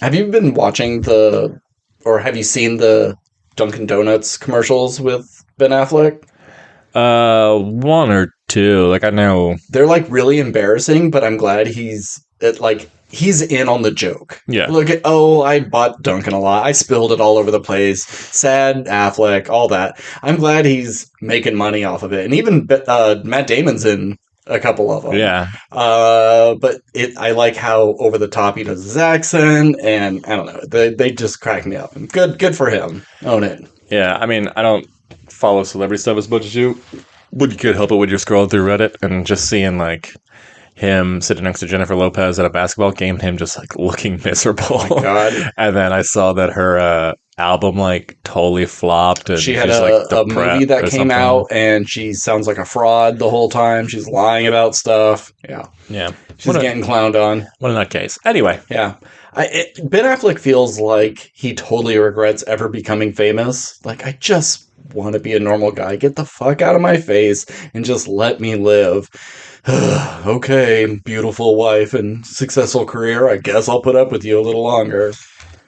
Have you been watching or have you seen the Dunkin' Donuts commercials with Ben Affleck? One or two. Like I know. They're like really embarrassing, but I'm glad he's in on the joke. Yeah. Look at, I bought Dunkin' a lot. I spilled it all over the place. Sad Affleck, all that. I'm glad he's making money off of it. And even Matt Damon's in a couple of them. Yeah. But I like how over the top he does his accent, and I don't know. They just crack me up. And good for him. Own it. Yeah. I mean, I don't follow celebrity stuff as much as you. But you could help it when you're scrolling through Reddit and just seeing like him sitting next to Jennifer Lopez at a basketball game, and him just like looking miserable. Oh my God. And then I saw that her album like totally flopped. And she had she's, a movie that came out, and she sounds like a fraud the whole time. She's lying about stuff. Yeah. Yeah. She's getting clowned on. What a nutcase. Anyway. Yeah. Ben Affleck feels like he totally regrets ever becoming famous. Like, I just want to be a normal guy. Get the fuck out of my face and just let me live. Okay, beautiful wife and successful career. I guess I'll put up with you a little longer.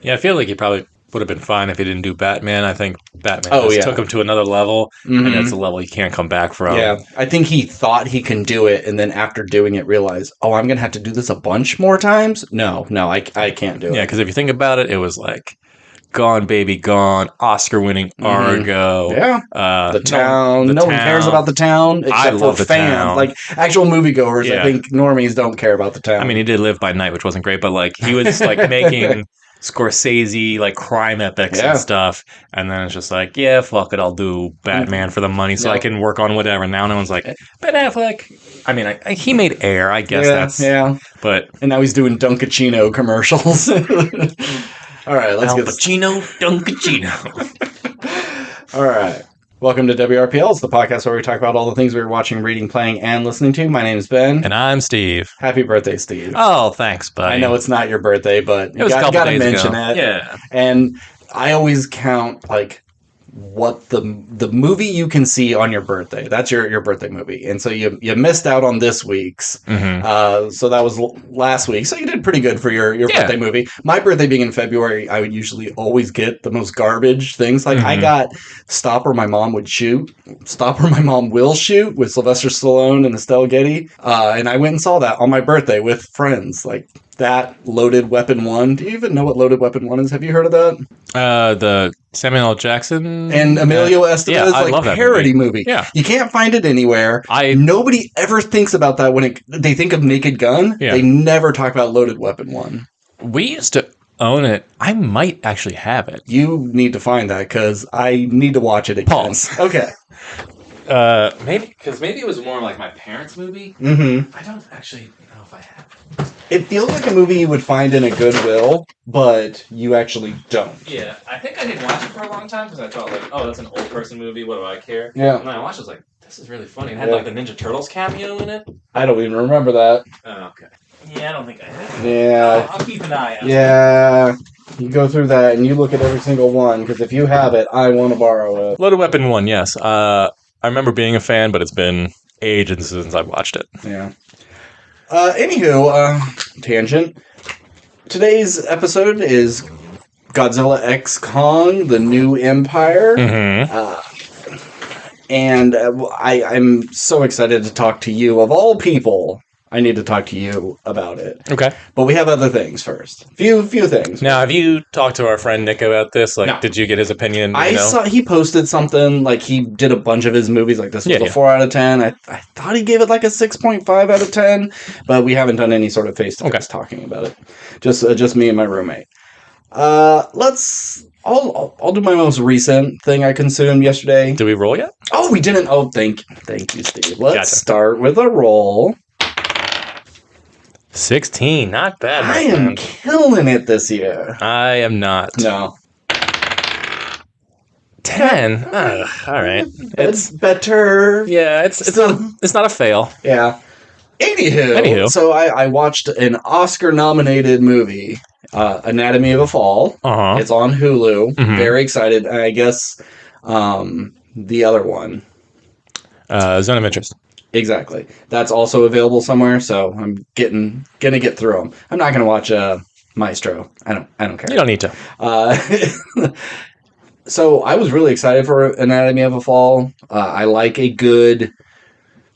Yeah, I feel like he probably would have been fine if he didn't do Batman. I think Batman took him to another level, and that's a level he can't come back from. Yeah, I think he thought he can do it, and then after doing it, realized, I'm going to have to do this a bunch more times? No, I can't do it. Yeah, because if you think about it, it was like Gone Baby Gone, Oscar-winning Argo. Yeah. The Town. No one cares about The Town except for fans. Like, actual moviegoers, I think normies don't care about The Town. I mean, he did Live by Night, which wasn't great, but like he was like making Scorsese like crime epics and stuff, and then it's just like, yeah, fuck it, I'll do Batman for the money so I can work on whatever. Now no one's like, Ben Affleck. I mean, he made Air, I guess but and now he's doing Dunkachino commercials. All right, let's Al Pacino, Dunkachino. All right. Welcome to WRPL. It's the podcast where we talk about all the things we were watching, reading, playing, and listening to. My name's Ben. And I'm Steve. Happy birthday, Steve. Oh, thanks, buddy. I know it's not your birthday, but you got to mention it. Yeah. And I always count, like, what the movie you can see on your birthday. That's your birthday movie. And so you missed out on this week's. So that was last week. So you did pretty good for your birthday movie. My birthday being in February, I would usually always get the most garbage things. Like I got Stop or My Mom Would Shoot. Stop or My Mom Will Shoot with Sylvester Stallone and Estelle Getty. And I went and saw that on my birthday with friends. Like that, Loaded Weapon 1. Do you even know what Loaded Weapon 1 is? Have you heard of that? The Samuel L. Jackson and Emilio Estevez I love that parody movie. Yeah, you can't find it anywhere. Nobody ever thinks about that when they think of Naked Gun. Yeah. They never talk about Loaded Weapon 1. We used to own it. I might actually have it. You need to find that because I need to watch it again. Pause. Okay. Maybe it was more like my parents' movie. I don't actually know if I have it. It feels like a movie you would find in a Goodwill, but you actually don't. Yeah, I think I didn't watch it for a long time because I thought, like, oh, that's an old person movie. What do I care? Yeah. And then I watched it, I was like, this is really funny. It had, like, the Ninja Turtles cameo in it. I don't even remember that. Oh, okay. Yeah, I don't think I have. Yeah. I'll keep an eye out. Yeah. You go through that and you look at every single one, because if you have it, I want to borrow it. Loaded Weapon 1, yes. I remember being a fan, but it's been ages since I've watched it. Yeah. Anywho, tangent. Today's episode is Godzilla X Kong, the New Empire. And I'm so excited to talk to you. Of all people, I need to talk to you about it. Okay. But we have other things first. Few things. Now, have you talked to our friend Nick about this? Like, no. Did you get his opinion? I saw he posted something, like he did a bunch of his movies, like this was a 4 out of 10. I thought he gave it like a 6.5 out of 10, but we haven't done any sort of face-to-face talking about it. Just me and my roommate. I'll do my most recent thing I consumed yesterday. Did we roll yet? Oh, we didn't. Oh, thank you, Steve. Let's start with a roll. 16, not bad. I am killing it this year. I am not. No. 10. All right. It's better. Yeah, it's not a fail. Yeah. Anywho. So I watched an Oscar-nominated movie, Anatomy of a Fall. It's on Hulu. Very excited. I guess the other one. Zone of Interest. Exactly. That's also available somewhere, so I'm gonna get through them. I'm not gonna watch Maestro. I don't care. You don't need to. So I was really excited for Anatomy of a Fall. I like a good,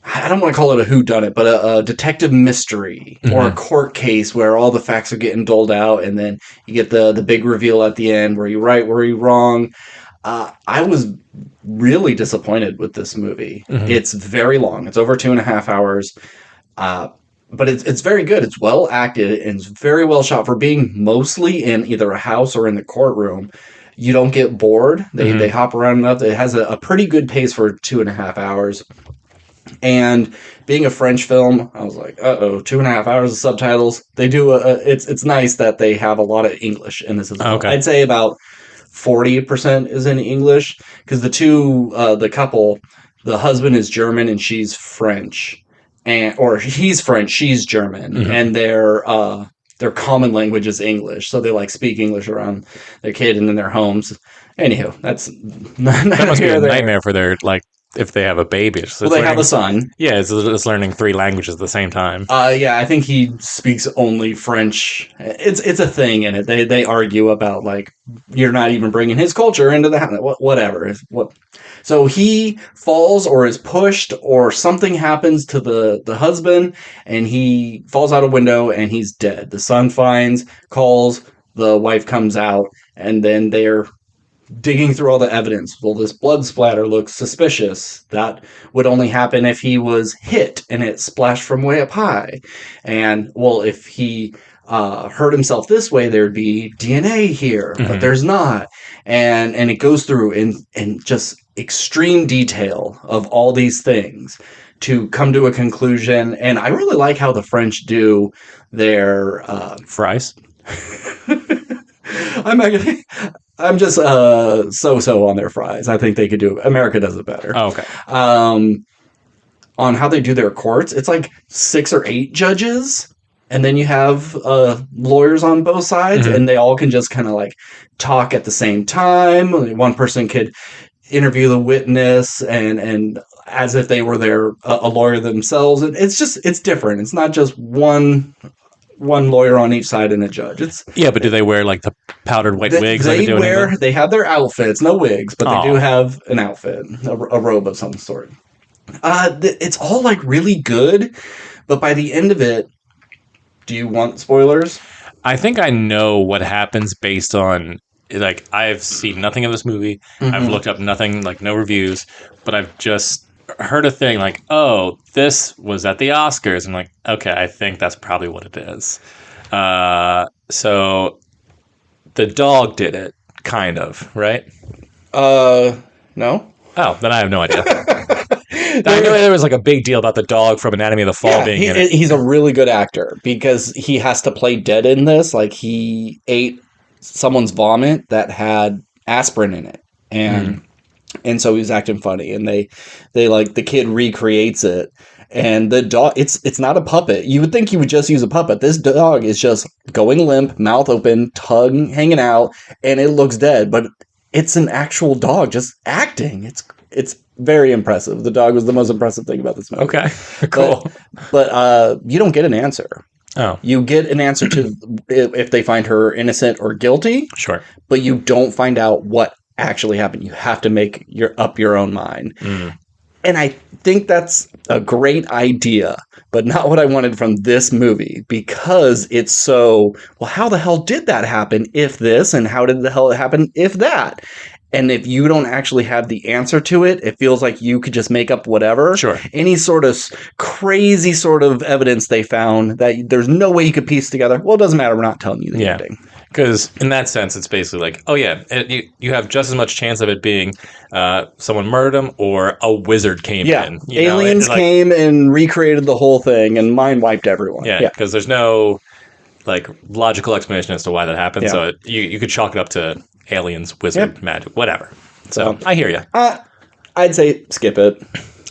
I don't want to call it a whodunit, but a detective mystery or a court case where all the facts are getting doled out, and then you get the big reveal at the end. Were you right? Were you wrong? I was really disappointed with this movie. It's very long. It's over 2.5 hours. But it's very good. It's well acted and it's very well shot for being mostly in either a house or in the courtroom. You don't get bored. They hop around enough. It has a pretty good pace for 2.5 hours. And being a French film, I was like, 2.5 hours of subtitles. They do it's nice that they have a lot of English in this as well. Okay. I'd say about 40% is in English because the couple, the husband is German and she's French, or he's French, she's German, and their common language is English, so they like speak English around their kid and in their homes. Anywho, that must be a nightmare for their if they have a baby. So they have a son. Yeah, it's learning 3 languages at the same time. Yeah, I think he speaks only French. It's a thing in it. They argue about you're not even bringing his culture into the house. Whatever. So he falls or is pushed or something happens to the husband and he falls out a window and he's dead. The son calls, the wife comes out, and then they're digging through all the evidence. Well, this blood splatter looks suspicious. That would only happen if he was hit and it splashed from way up high. And, well, if he hurt himself this way, there'd be DNA here, but there's not. And it goes through in just extreme detail of all these things to come to a conclusion. And I really like how the French do their fries. I'm just so on their fries. I think they could do it. America does it better. Oh, okay. On how they do their courts, it's 6 or 8 judges, and then you have lawyers on both sides, and they all can just kind of talk at the same time. One person could interview the witness and as if they were a lawyer themselves. It's different. It's not just one lawyer on each side and a judge. But do they wear the powdered white wigs? They have their outfits, no wigs, but they do have an outfit, a robe of some sort. It's all really good, but by the end of it, do you want spoilers? I think I know what happens based on I've seen nothing of this movie. I've looked up nothing, no reviews, but I've just heard a thing this was at the Oscars. I'm okay, I think that's probably what it is. So the dog did it, kind of, right? No. Oh, then I have no idea. I knew there was a big deal about the dog from Anatomy of the Fall being in it. He's a really good actor because he has to play dead in this. He ate someone's vomit that had aspirin in it, and so he was acting funny, and they the kid recreates it, and the dog, it's not a puppet. You would think you would just use a puppet. This dog is just going limp, mouth open, tongue hanging out, and it looks dead, but it's an actual dog just acting. It's very impressive. The dog was the most impressive thing about this movie. Okay, cool. But you don't get an answer. Oh. You get an answer to if they find her innocent or guilty. Sure. But you don't find out what actually happened. You have to make up your own mind. And I think that's a great idea, but not what I wanted from this movie, because it's so, well, how the hell did that happen if this, and how did the hell it happen if that? And if you don't actually have the answer to it, it feels like you could just make up whatever. Sure. Any sort of crazy sort of evidence they found that there's no way you could piece together. Well, it doesn't matter. We're not telling you the ending. Because in that sense, it's basically you have just as much chance of it being someone murdered him or a wizard came in. Aliens came and recreated the whole thing and mind wiped everyone. Yeah, because there's no logical explanation as to why that happened. Yeah. So you could chalk it up to aliens, wizard, magic, whatever. So I hear you. I'd say skip it.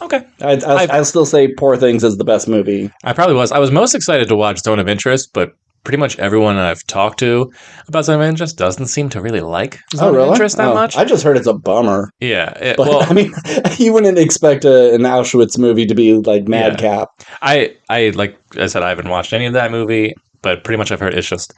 Okay. I'll still say Poor Things is the best movie. I probably was. I was most excited to watch Zone of Interest, but pretty much everyone I've talked to about Zone of Interest doesn't seem to really like Zone of Interest that much. I just heard it's a bummer. Yeah. But, you wouldn't expect an Auschwitz movie to be madcap. I like I said, I haven't watched any of that movie, but pretty much I've heard it's just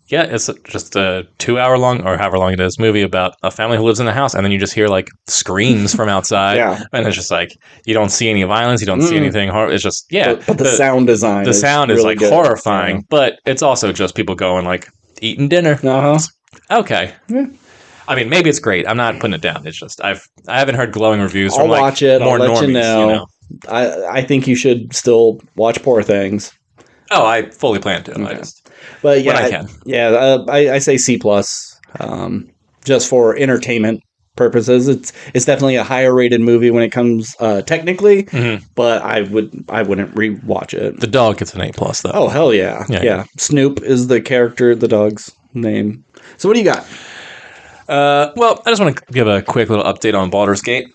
it's just a 2 hour long or however long it is movie about a family who lives in the house, and then you just hear like screams from outside, and it's just like you don't see any violence, you don't see anything. It's just but the sound design, the sound is really like good. horrifying, but it's also just people going like eating dinner. Okay. Yeah. I mean, maybe it's great. I'm not putting it down. It's just I haven't heard glowing reviews from I'll watch it. more I'll let normies, you know. I think you should still watch Poor Things. Oh, I fully plan to. Okay. But yeah, when I can. I say C+, just for entertainment purposes. It's definitely a higher rated movie when it comes technically, but I wouldn't rewatch it. The dog gets an A+ though. Oh hell yeah. Yeah. Snoop is the character, the dog's name. So what do you got? Well, I just want to give a quick little update on Baldur's Gate.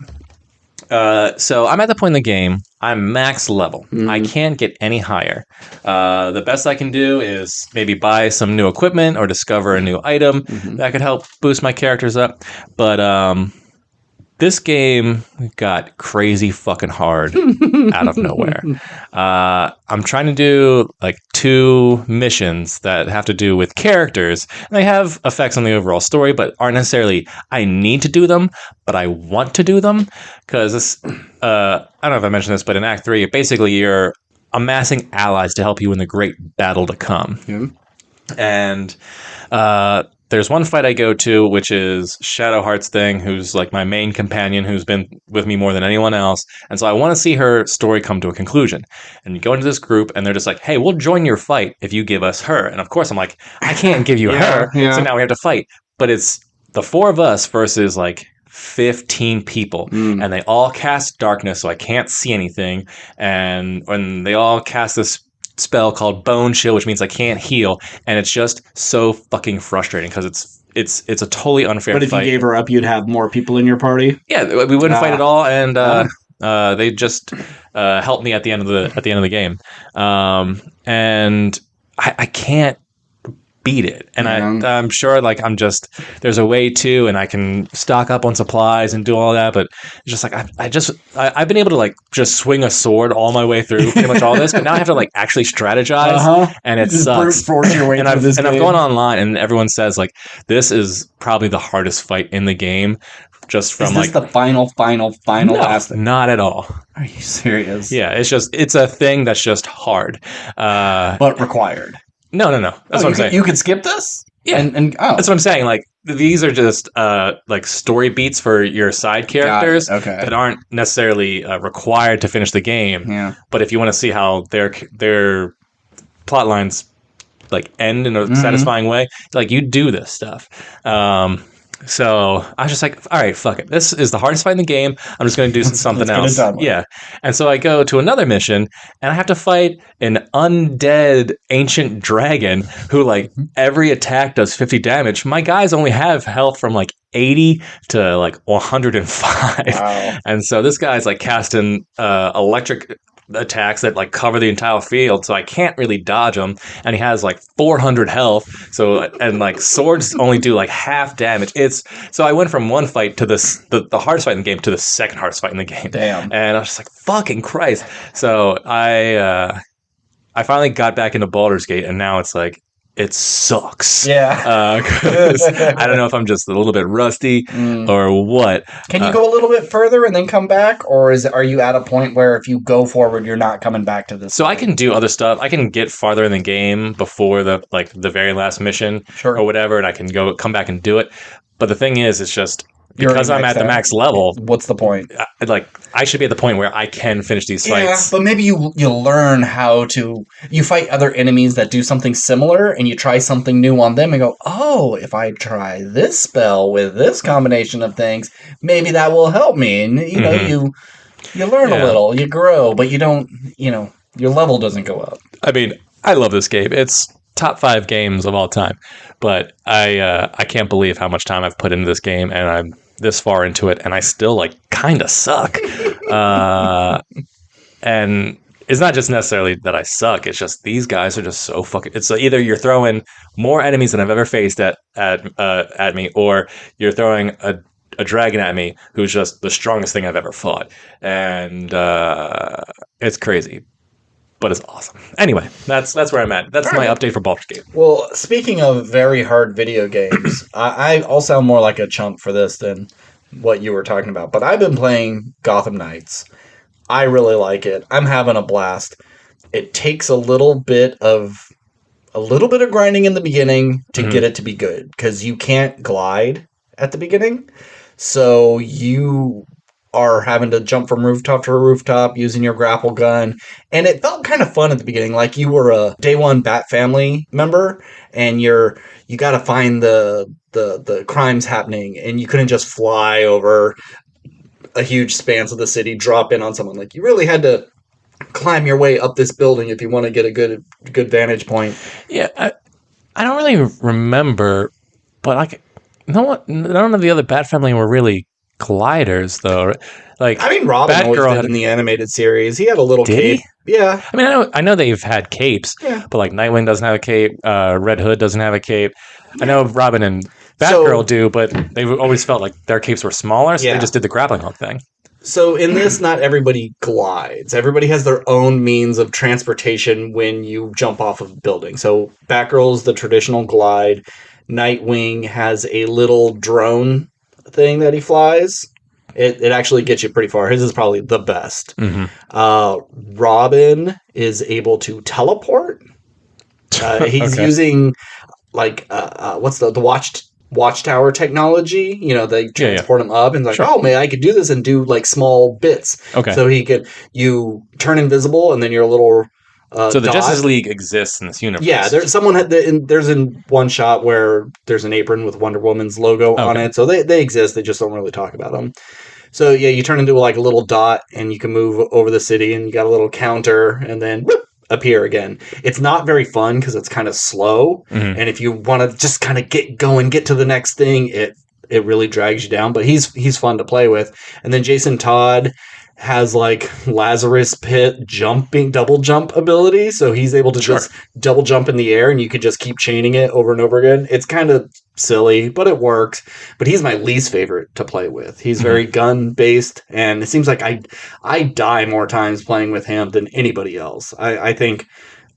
So I'm at the point in the game, I'm max level. I can't get any higher. The best I can do is maybe buy some new equipment or discover a new item that could help boost my characters up. But this game got crazy fucking hard out of nowhere. I'm trying to do like 2 missions that have to do with characters. And they have effects on the overall story, but aren't necessarily I need to do them, but I want to do them. Because this, I don't know if I mentioned this, but in Act 3, basically you're amassing allies to help you in the great battle to come. And there's one fight I go to, which is Shadowheart's thing, who's like my main companion, who's been with me more than anyone else. And so I want to see her story come to a conclusion. And you go into this group, and they're just like, hey, we'll join your fight if you give us her. And of course, I'm like, I can't give you her. So now we have to fight. But it's the 4 of us versus like 15 people, and they all cast darkness, so I can't see anything. And when they all cast this spell called Bone Chill, which means I can't heal, and it's just so fucking frustrating because it's a totally unfair fight. But if you gave her up, you'd have more people in your party. Yeah, we wouldn't fight at all, and they just helped me at the end of the game, and I can't beat it. And I'm sure like there's a way to, and I can stock up on supplies and do all that, but it's just like I've been able to like just swing a sword all my way through pretty much all this, but now I have to like actually strategize, and it sucks. And I've gone online, and everyone says like this is probably the hardest fight in the game. Just from is this the final last thing? Not at all. Are you serious? Yeah, it's a thing that's just hard, but required. No. That's what I'm saying. You could skip this? Yeah. And that's what I'm saying. Like, these are just like story beats for your side characters that aren't necessarily required to finish the game. Yeah. But if you want to see how their plot lines like end in a satisfying way, like you do this stuff. So I was just like, all right, fuck it. This is the hardest fight in the game. I'm just going to do something else. Yeah. And so I go to another mission, and I have to fight an undead ancient dragon who, like, every attack does 50 damage. My guys only have health from, like, 80 to, like, 105. Wow. And so this guy's, like, casting electric attacks that like cover the entire field, so I can't really dodge him, and he has like 400 health, so, and like swords only do like half damage. So I went from one fight to the hardest fight in the game to the second hardest fight in the game. Damn. And I was just like, fucking Christ. So I finally got back into Baldur's Gate, and now it's like it sucks. Yeah. 'Cause I don't know if I'm just a little bit rusty or what. Can you go a little bit further and then come back? Or are you at a point where if you go forward, you're not coming back to this? So I can do other stuff. I can get farther in the game before the very last mission or whatever, and I can come back and do it. But the thing is, it's just because I'm at the max level. What's the point? I should be at the point where I can finish these fights. Yeah, but maybe you learn how to. You fight other enemies that do something similar, and you try something new on them, and go, "Oh, if I try this spell with this combination of things, maybe that will help me." And you know, you learn a little, you grow, but you don't. You know, your level doesn't go up. I mean, I love this game. It's top 5 games of all time, but I can't believe how much time I've put into this game, and I'm this far into it, and I still like kind of suck. And it's not just necessarily that I suck. It's just these guys are just so fucking. It's either you're throwing more enemies than I've ever faced at me, or you're throwing a dragon at me who's just the strongest thing I've ever fought, and it's crazy. but it's awesome. Anyway, that's where I'm at. That's my update for Baldur's Gate. Well, speaking of very hard video games, I'll sound more like a chump for this than what you were talking about. But I've been playing Gotham Knights. I really like it. I'm having a blast. It takes a little bit of grinding in the beginning to get it to be good, because you can't glide at the beginning. So you are having to jump from rooftop to rooftop using your grapple gun. And it felt kind of fun at the beginning, like you were a day one Bat Family member, and you got to find the crimes happening, and you couldn't just fly over a huge spans of the city, drop in on someone. Like, you really had to climb your way up this building if you want to get a good vantage point. Yeah, I don't really remember, but like, none of the other Bat Family were really gliders, though. Like, I mean, Robin always did in the animated series. He had a little cape. Yeah. I mean, I know they've had capes, but like Nightwing doesn't have a cape. Red Hood doesn't have a cape. I know Robin and Batgirl do, but they've always felt like their capes were smaller, so they just did the grappling hook thing. So in this, not everybody glides. Everybody has their own means of transportation when you jump off of a building. So Batgirl's the traditional glide. Nightwing has a little drone thing that he flies. It actually gets you pretty far. His is probably the best. Robin is able to teleport. He's using like what's the watchtower technology? You know, they transport him up and like, oh man, I could do this and do like small bits. Okay. So you turn invisible and then you're a little. So the Justice League exists in this universe. Yeah, there's in one shot where there's an apron with Wonder Woman's logo on it. So they exist. They just don't really talk about them. So yeah, you turn into like a little dot and you can move over the city, and you got a little counter, and then whoop, appear again. It's not very fun because it's kind of slow, and if you want to just kind of get going, get to the next thing, it really drags you down. But he's fun to play with. And then Jason Todd has like Lazarus Pit double jump ability, so he's able to just double jump in the air, and you could just keep chaining it over and over again. It's kind of silly, but it works. But he's my least favorite to play with. He's very gun based, and it seems like I die more times playing with him than anybody else. I think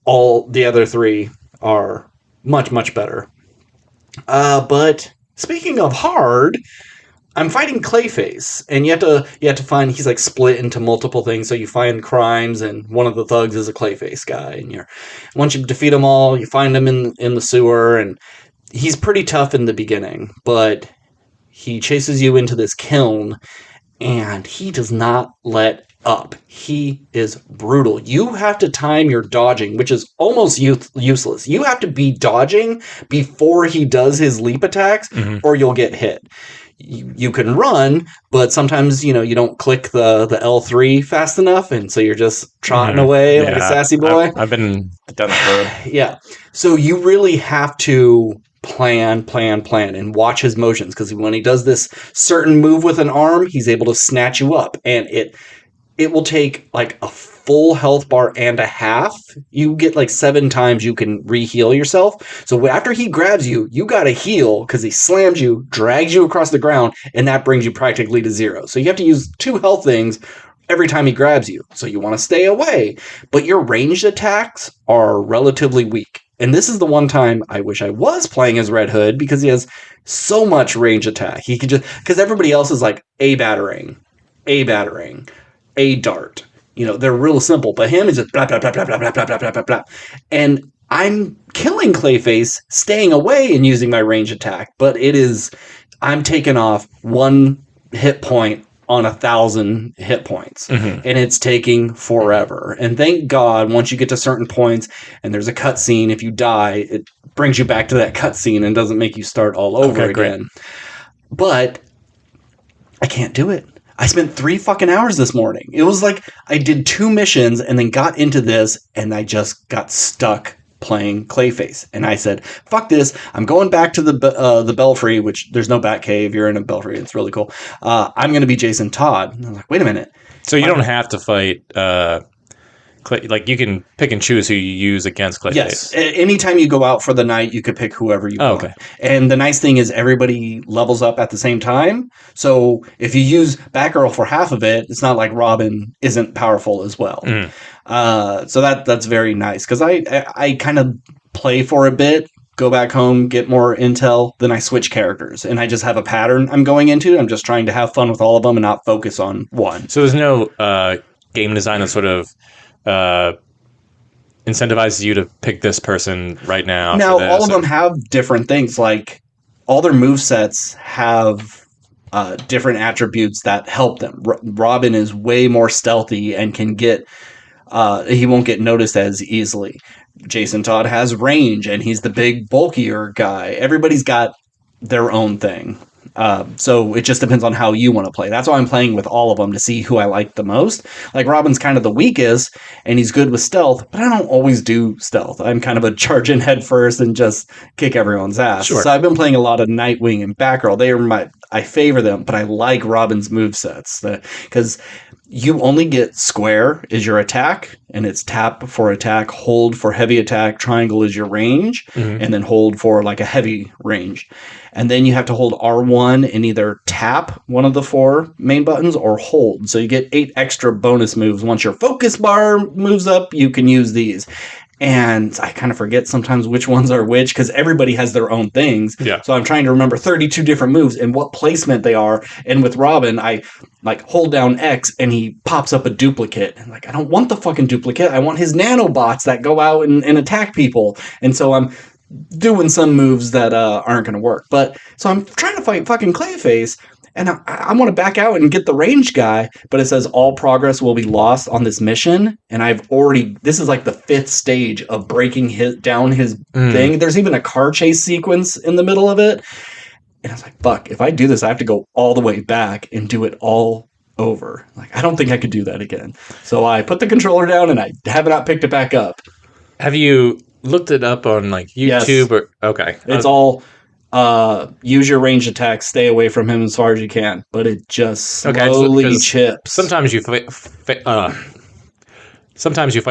all the other three are much better. But speaking of hard, I'm fighting Clayface, and you have to find, he's like split into multiple things. So you find crimes, and one of the thugs is a Clayface guy, and once you defeat them all, you find him in the sewer, and he's pretty tough in the beginning, but he chases you into this kiln, and he does not let up. He is brutal. You have to time your dodging, which is almost useless. You have to be dodging before he does his leap attacks, or you'll get hit. You can run, but sometimes, you don't click the L3 fast enough, and so you're just trotting away like a sassy boy. I've been down that road. Yeah. So you really have to plan, and watch his motions, because when he does this certain move with an arm, he's able to snatch you up, and it will take like a full health bar and a half. You get like 7 times you can re-heal yourself. So after he grabs you, you got to heal because he slams you, drags you across the ground, and that brings you practically to 0. So you have to use 2 health things every time he grabs you. So you want to stay away. But your ranged attacks are relatively weak. And this is the one time I wish I was playing as Red Hood, because he has so much range attack. He could just, because everybody else is like a battering, a dart. They're real simple, but him is just blah, blah, blah, blah, blah, blah, blah, blah, blah, blah. And I'm killing Clayface, staying away and using my range attack, but I'm taking off 1 hit point on 1,000 hit points, and it's taking forever. And thank God, once you get to certain points and there's a cutscene, if you die, it brings you back to that cutscene and doesn't make you start all over again. But I can't do it. I spent 3 fucking hours this morning. It was like I did 2 missions and then got into this, and I just got stuck playing Clayface. And I said, fuck this. I'm going back to the Belfry, which there's no Batcave. You're in a Belfry. It's really cool. I'm going to be Jason Todd. And I was like, wait a minute. So you don't have to fight Like you can pick and choose who you use against Clayface. Yes. Anytime you go out for the night, you could pick whoever you want. Okay. And the nice thing is everybody levels up at the same time. So if you use Batgirl for half of it, it's not like Robin isn't powerful as well. So that's very nice because I kind of play for a bit, go back home, get more intel, then I switch characters. And I just have a pattern I'm going into. I'm just trying to have fun with all of them and not focus on one. So there's no game design that sort of incentivizes you to pick this person right now. Now, all of them have different things. Like, all their movesets have different attributes that help them. Robin is way more stealthy and can get... he won't get noticed as easily. Jason Todd has range, and he's the big, bulkier guy. Everybody's got their own thing. So it just depends on how you want to play. That's why I'm playing with all of them to see who I like the most. Like, Robin's kind of the weakest, and he's good with stealth, but I don't always do stealth. I'm kind of a charge in head first and just kick everyone's ass. Sure. So I've been playing a lot of Nightwing and Batgirl. I favor them, but I like Robin's movesets because you only get square is your attack, and it's tap for attack, hold for heavy attack, triangle is your range, and then hold for like a heavy range. And then you have to hold R1 and either tap one of the 4 main buttons or hold. So you get 8 extra bonus moves. Once your focus bar moves up, you can use these. And I kind of forget sometimes which ones are which because everybody has their own things. Yeah. So I'm trying to remember 32 different moves and what placement they are. And with Robin, I like hold down X and he pops up a duplicate. And like, I don't want the fucking duplicate. I want his nanobots that go out and attack people. And so I'm doing some moves that aren't going to work. But so I'm trying to fight fucking Clayface. And I want to back out and get the range guy, but it says all progress will be lost on this mission. And this is like the 5th stage of breaking down his thing. There's even a car chase sequence in the middle of it. And I was like, fuck, if I do this, I have to go all the way back and do it all over. Like, I don't think I could do that again. So I put the controller down and I have not picked it back up. Have you looked it up on like YouTube? Yes. Okay. It's all... use your range attack, stay away from him as far as you can, but it just slowly chips. Sometimes you fight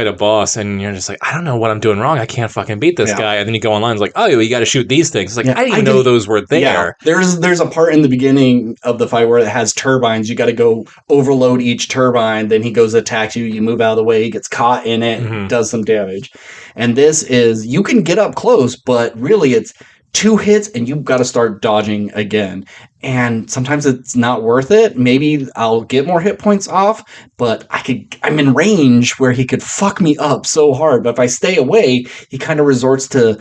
a boss and you're just like, I don't know what I'm doing wrong. I can't fucking beat this guy. And then you go online, it's like, oh, you got to shoot these things. It's like, I didn't even know those were there. Yeah. There's a part in the beginning of the fight where it has turbines. You got to go overload each turbine. Then he goes attacks you. You move out of the way. He gets caught in it. And does some damage. And this is, you can get up close, but really it's 2 hits and you've got to start dodging again. And sometimes it's not worth it. Maybe I'll get more hit points off, but I'm in range where he could fuck me up so hard. But if I stay away, he kind of resorts to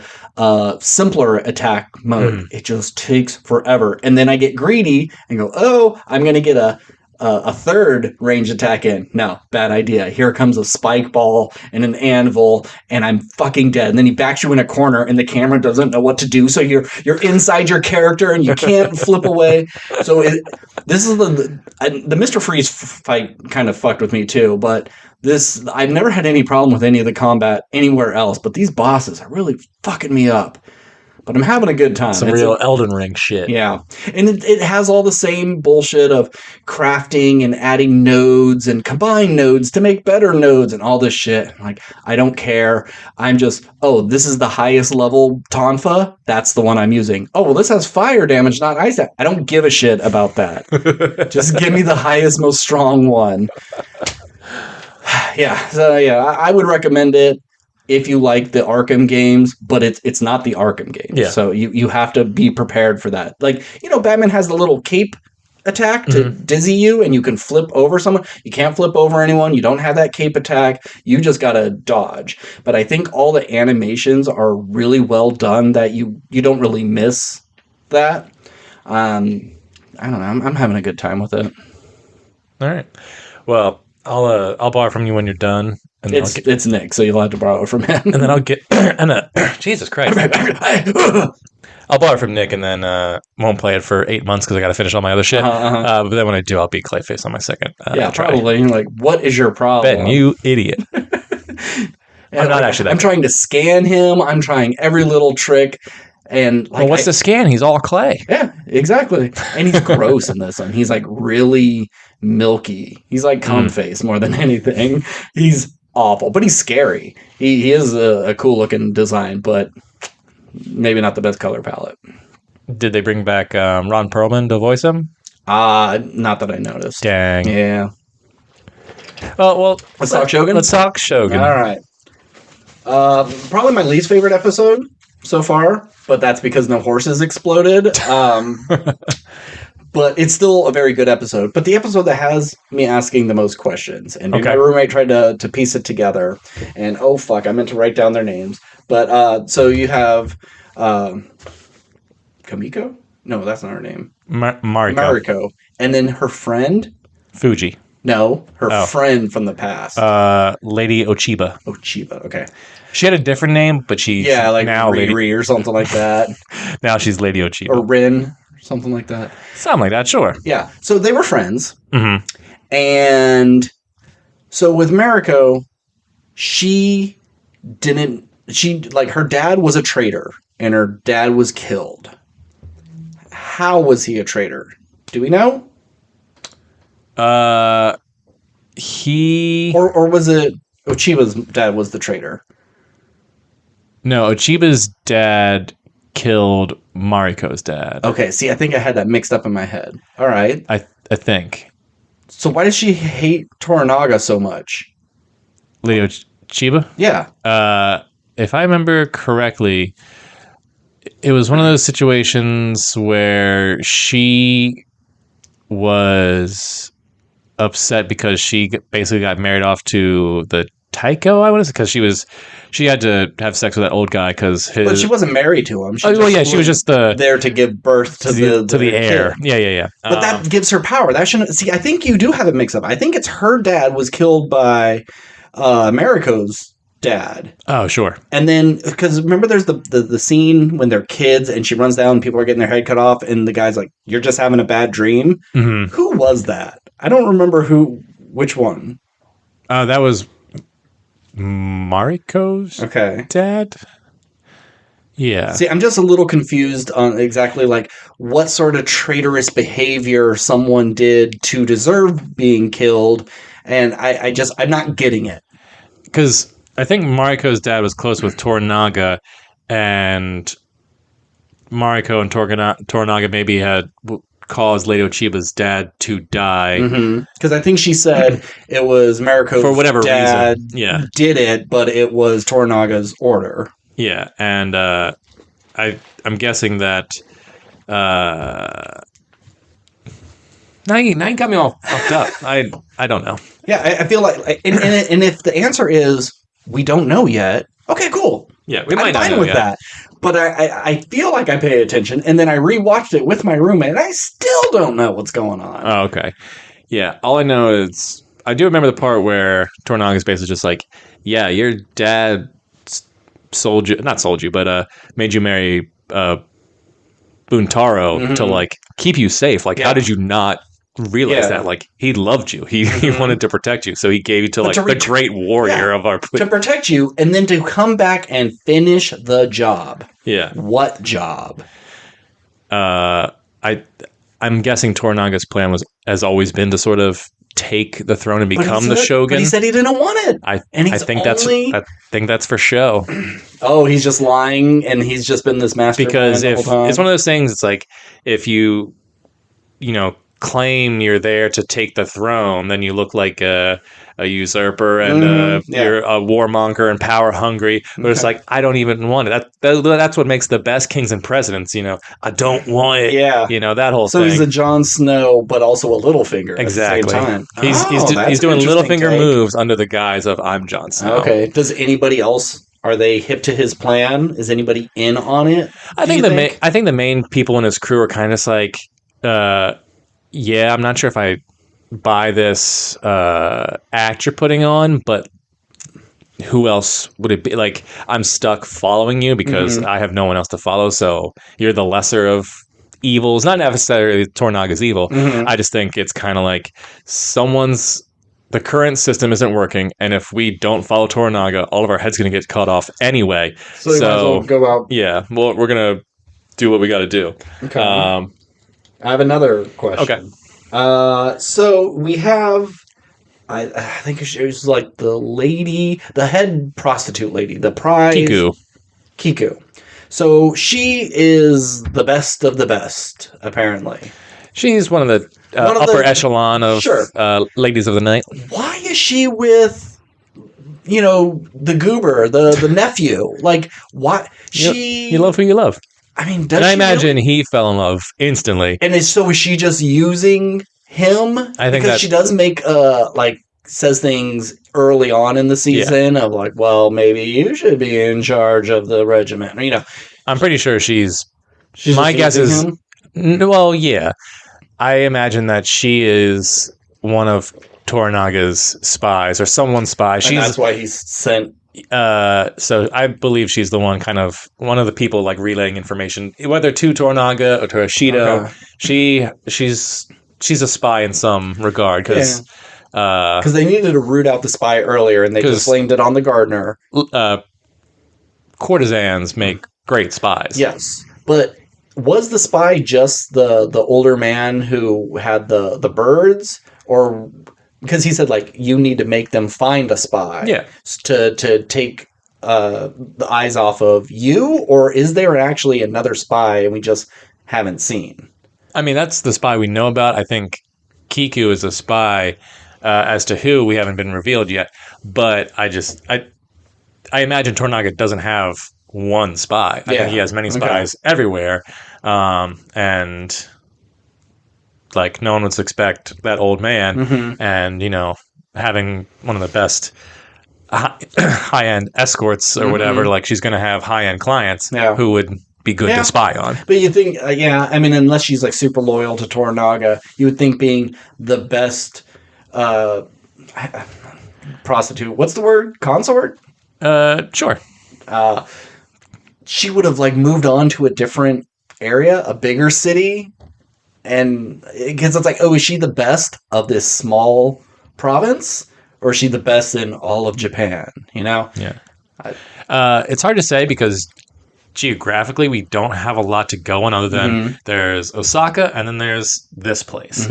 simpler attack mode. It just takes forever. And then I get greedy and go, oh, I'm going to get a 3rd range attack in. No, bad idea. Here comes a spike ball and an anvil, and I'm fucking dead. And then he backs you in a corner, and the camera doesn't know what to do. So you're inside your character, and you can't flip away. So this is the Mr. Freeze fight kind of fucked with me too. But I've never had any problem with any of the combat anywhere else. But these bosses are really fucking me up. But I'm having a good time. Some real Elden Ring shit. Yeah. And it has all the same bullshit of crafting and adding nodes and combine nodes to make better nodes and all this shit. Like, I don't care. I'm just, this is the highest level Tonfa. That's the one I'm using. Oh, well, this has fire damage, not ice damage. I don't give a shit about that. Just give me the highest, most strong one. Yeah. So, yeah, I would recommend it if you like the Arkham games, but it's not the Arkham games. Yeah. So you have to be prepared for that. Like, Batman has the little cape attack to dizzy you, and you can flip over someone. You can't flip over anyone. You don't have that cape attack. You just got to dodge. But I think all the animations are really well done that you don't really miss that. I don't know. I'm having a good time with it. All right. Well, I'll borrow from you when you're done. And it's Nick, so you'll have to borrow it from him. And then I'll get Jesus Christ. I'll borrow it from Nick and then won't play it for 8 months because I got to finish all my other shit. But then when I do, I'll beat Clayface on my second try. Probably. Like, what is your problem? Ben, you idiot. I'm not actually that I'm trying to scan him. I'm trying every little trick. And what's the scan? He's all clay. Yeah, exactly. And he's gross in this one. He's like really milky. He's like cum face more than anything. He's awful, but he's scary. He is a cool looking design, but maybe not the best color palette. Did they bring back Ron Perlman to voice him? Not that I noticed. Dang. Yeah. Well, let's talk Shogun. Let's talk Shogun. All right. Probably my least favorite episode so far, but that's because no horses exploded. But it's still a very good episode. But the episode that has me asking the most questions, and my roommate tried to piece it together, and oh fuck, I meant to write down their names. But so you have Kamiko? No, that's not her name. Mariko. And then her friend? Fuji. No, her friend from the past. Lady Ochiba. Ochiba, okay. She had a different name, but she's like now Riri or something like that. Now she's Lady Ochiba. Or Rin, something like that. Something like that, sure. Yeah, so they were friends. Mm-hmm. And so with Mariko, her dad was a traitor, and her dad was killed. How was he a traitor? Do we know? Or was it Ochiba's dad was the traitor? No, Ochiba's dad killed Mariko's dad. Okay, see, I think I had that mixed up in my head. All right. I think. So why does she hate Toranaga so much? Lady Ochiba? Yeah. If I remember correctly, it was one of those situations where she was upset because she basically got married off to the Taiko, I would say, because she had to have sex with that old guy because But she wasn't married to him. She was just there to give birth to the heir. Kid. Yeah. But that gives her power. That shouldn't. See, I think you do have it mixed up. I think it's her dad was killed by Mariko's dad. Oh, sure. And then, because remember there's the scene when they're kids and she runs down and people are getting their head cut off and the guy's like, you're just having a bad dream? Mm-hmm. Who was that? I don't remember which one. That was Mariko's dad? Yeah. See, I'm just a little confused on exactly like what sort of traitorous behavior someone did to deserve being killed. And I'm not getting it. Because I think Mariko's dad was close with Toranaga, and Mariko and Toranaga maybe had caused Lady Ochiba's dad to die. Because I think she said it was Mariko's for whatever dad reason. Yeah. did it, but it was Toranaga's order. Yeah, and I'm guessing that. Now you got me all fucked up. I don't know. Yeah, I feel like, and if the answer is we don't know yet, okay, cool. Yeah, we might I'm not fine know with yet. that. But I feel like I paid attention, and then I rewatched it with my roommate, and I still don't know what's going on. Oh, okay. Yeah, all I know is I do remember the part where Toranaga's basically just like, yeah, your dad not sold you, but made you marry Buntaro to like keep you safe. Like, how did you not realize that? Like, he loved you. He wanted to protect you, so he gave you to like the great warrior of our to protect you, and then to come back and finish the job. Yeah. What job? I'm guessing Toranaga's plan has always been to sort of take the throne and become the Shogun. But he said he didn't want it. I think that's for show. Oh, he's just lying, and he's just been this master. Because if it's one of those things, it's like if you claim you're there to take the throne, then you look like a usurper and you're a warmonger and power hungry. But it's like, I don't even want it. That's what makes the best kings and presidents. I don't want it. Yeah, that whole thing. So he's a Jon Snow, but also a Littlefinger. Exactly. At the same time. He's doing Littlefinger moves under the guise of I'm Jon Snow. Okay. Does anybody else? Are they hip to his plan? Is anybody in on it? I think the main people in his crew are kind of like. Yeah, I'm not sure if I buy this act you're putting on, but who else would it be? Like, I'm stuck following you because I have no one else to follow, so you're the lesser of evils. Not necessarily Toranaga's evil. I just think it's kind of like the current system isn't working, and if we don't follow Toranaga, all of our heads going to get cut off anyway. So you might as well go out. Yeah, well, we're going to do what we got to do. Okay. I have another question. Okay. So we have I think she was like the lady, the head prostitute lady, the prize. Kiku. So she is the best of the best, apparently. She's one of the upper echelon of ladies of the night. Why is she with, the goober, the nephew? Like, why? You love who you love. I mean, I imagine he fell in love instantly. And is she just using him? I think because she does make says things early on in the season of like, well, maybe you should be in charge of the regiment. I'm pretty sure she's my guess is him? Well, yeah. I imagine that she is one of Toranaga's spies or someone's spy. And that's why he's sent. So I believe she's the one of the people like relaying information, whether to Toranaga or to Ashido. Okay. She's a spy in some regard because they needed to root out the spy earlier, and they just blamed it on the gardener. Courtesans make great spies. Yes, but was the spy just the older man who had the birds, or because he said like you need to make them find a spy to take the eyes off of you, or is there actually another spy and we just haven't seen? I mean, that's the spy we know about. I think Kiku is a spy. As to who, we haven't been revealed yet, but I imagine Toranaga doesn't have one spy. I think he has many spies everywhere, and like no one would expect that old man, and having one of the best high-end escorts or whatever. Like she's going to have high-end clients who would be good to spy on. But you think, I mean, unless she's like super loyal to Toranaga, you would think being the best. Prostitute. What's the word? Consort? Sure. She would have like moved on to a different area, a bigger city, and because it's like, oh, is she the best of this small province, or is she the best in all of Japan? Yeah. It's hard to say because geographically we don't have a lot to go on other than there's Osaka and then there's this place.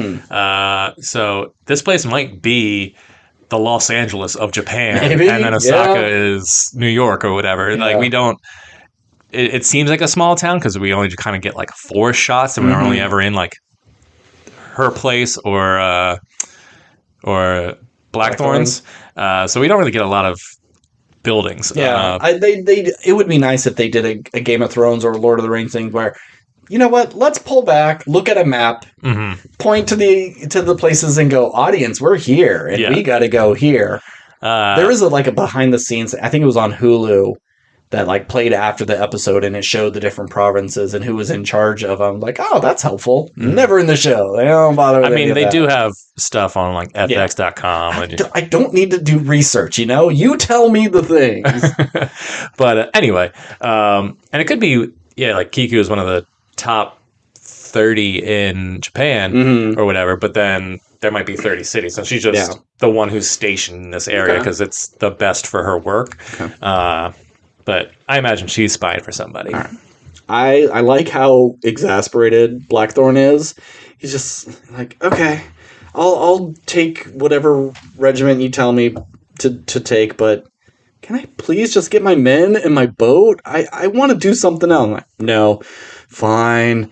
So this place might be the Los Angeles of Japan. Maybe, and then Osaka is New York or whatever. Like we don't it seems like a small town because we only kind of get like 4 shots and we're only ever in like her place or Blackthorn's. So we don't really get a lot of buildings. It would be nice if they did a Game of Thrones or Lord of the Rings thing where, you know what, let's pull back, look at a map, point to the places and go, audience, we're here and we got to go here. There was a behind the scenes, I think it was on Hulu, that like played after the episode and it showed the different provinces and who was in charge of them. Like, oh, that's helpful. Never in the show. They don't bother with they do have stuff on like fx.com. I don't need to do research, You tell me the things. But anyway, and it could be, like Kiku is one of the top 30 in Japan or whatever, but then there might be 30 cities. So she's just the one who's stationed in this area because it's the best for her work. Okay. But I imagine she's spying for somebody. Right. I like how exasperated Blackthorn is. He's just like, okay, I'll take whatever regiment you tell me to take, but can I please just get my men and my boat? I want to do something else. I'm like, no, fine.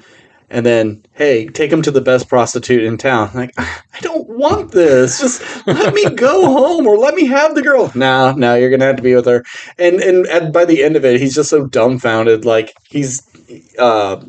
And then, hey, take him to the best prostitute in town. I'm like, I don't want this. Just let me go home or let me have the girl. No, you're going to have to be with her. And by the end of it, he's just so dumbfounded. Like, he's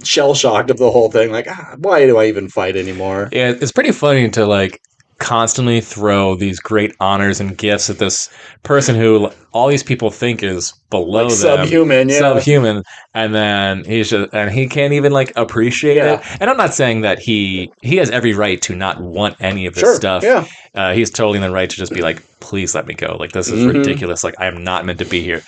shell-shocked of the whole thing. Like, why do I even fight anymore? Yeah, it's pretty funny to, like, constantly throw these great honors and gifts at this person who all these people think is below them. Subhuman. And then he can't even like appreciate it. And I'm not saying that he has every right to not want any of this stuff. Yeah. He's totally in the right to just be like, please let me go. Like, this is ridiculous. Like, I am not meant to be here.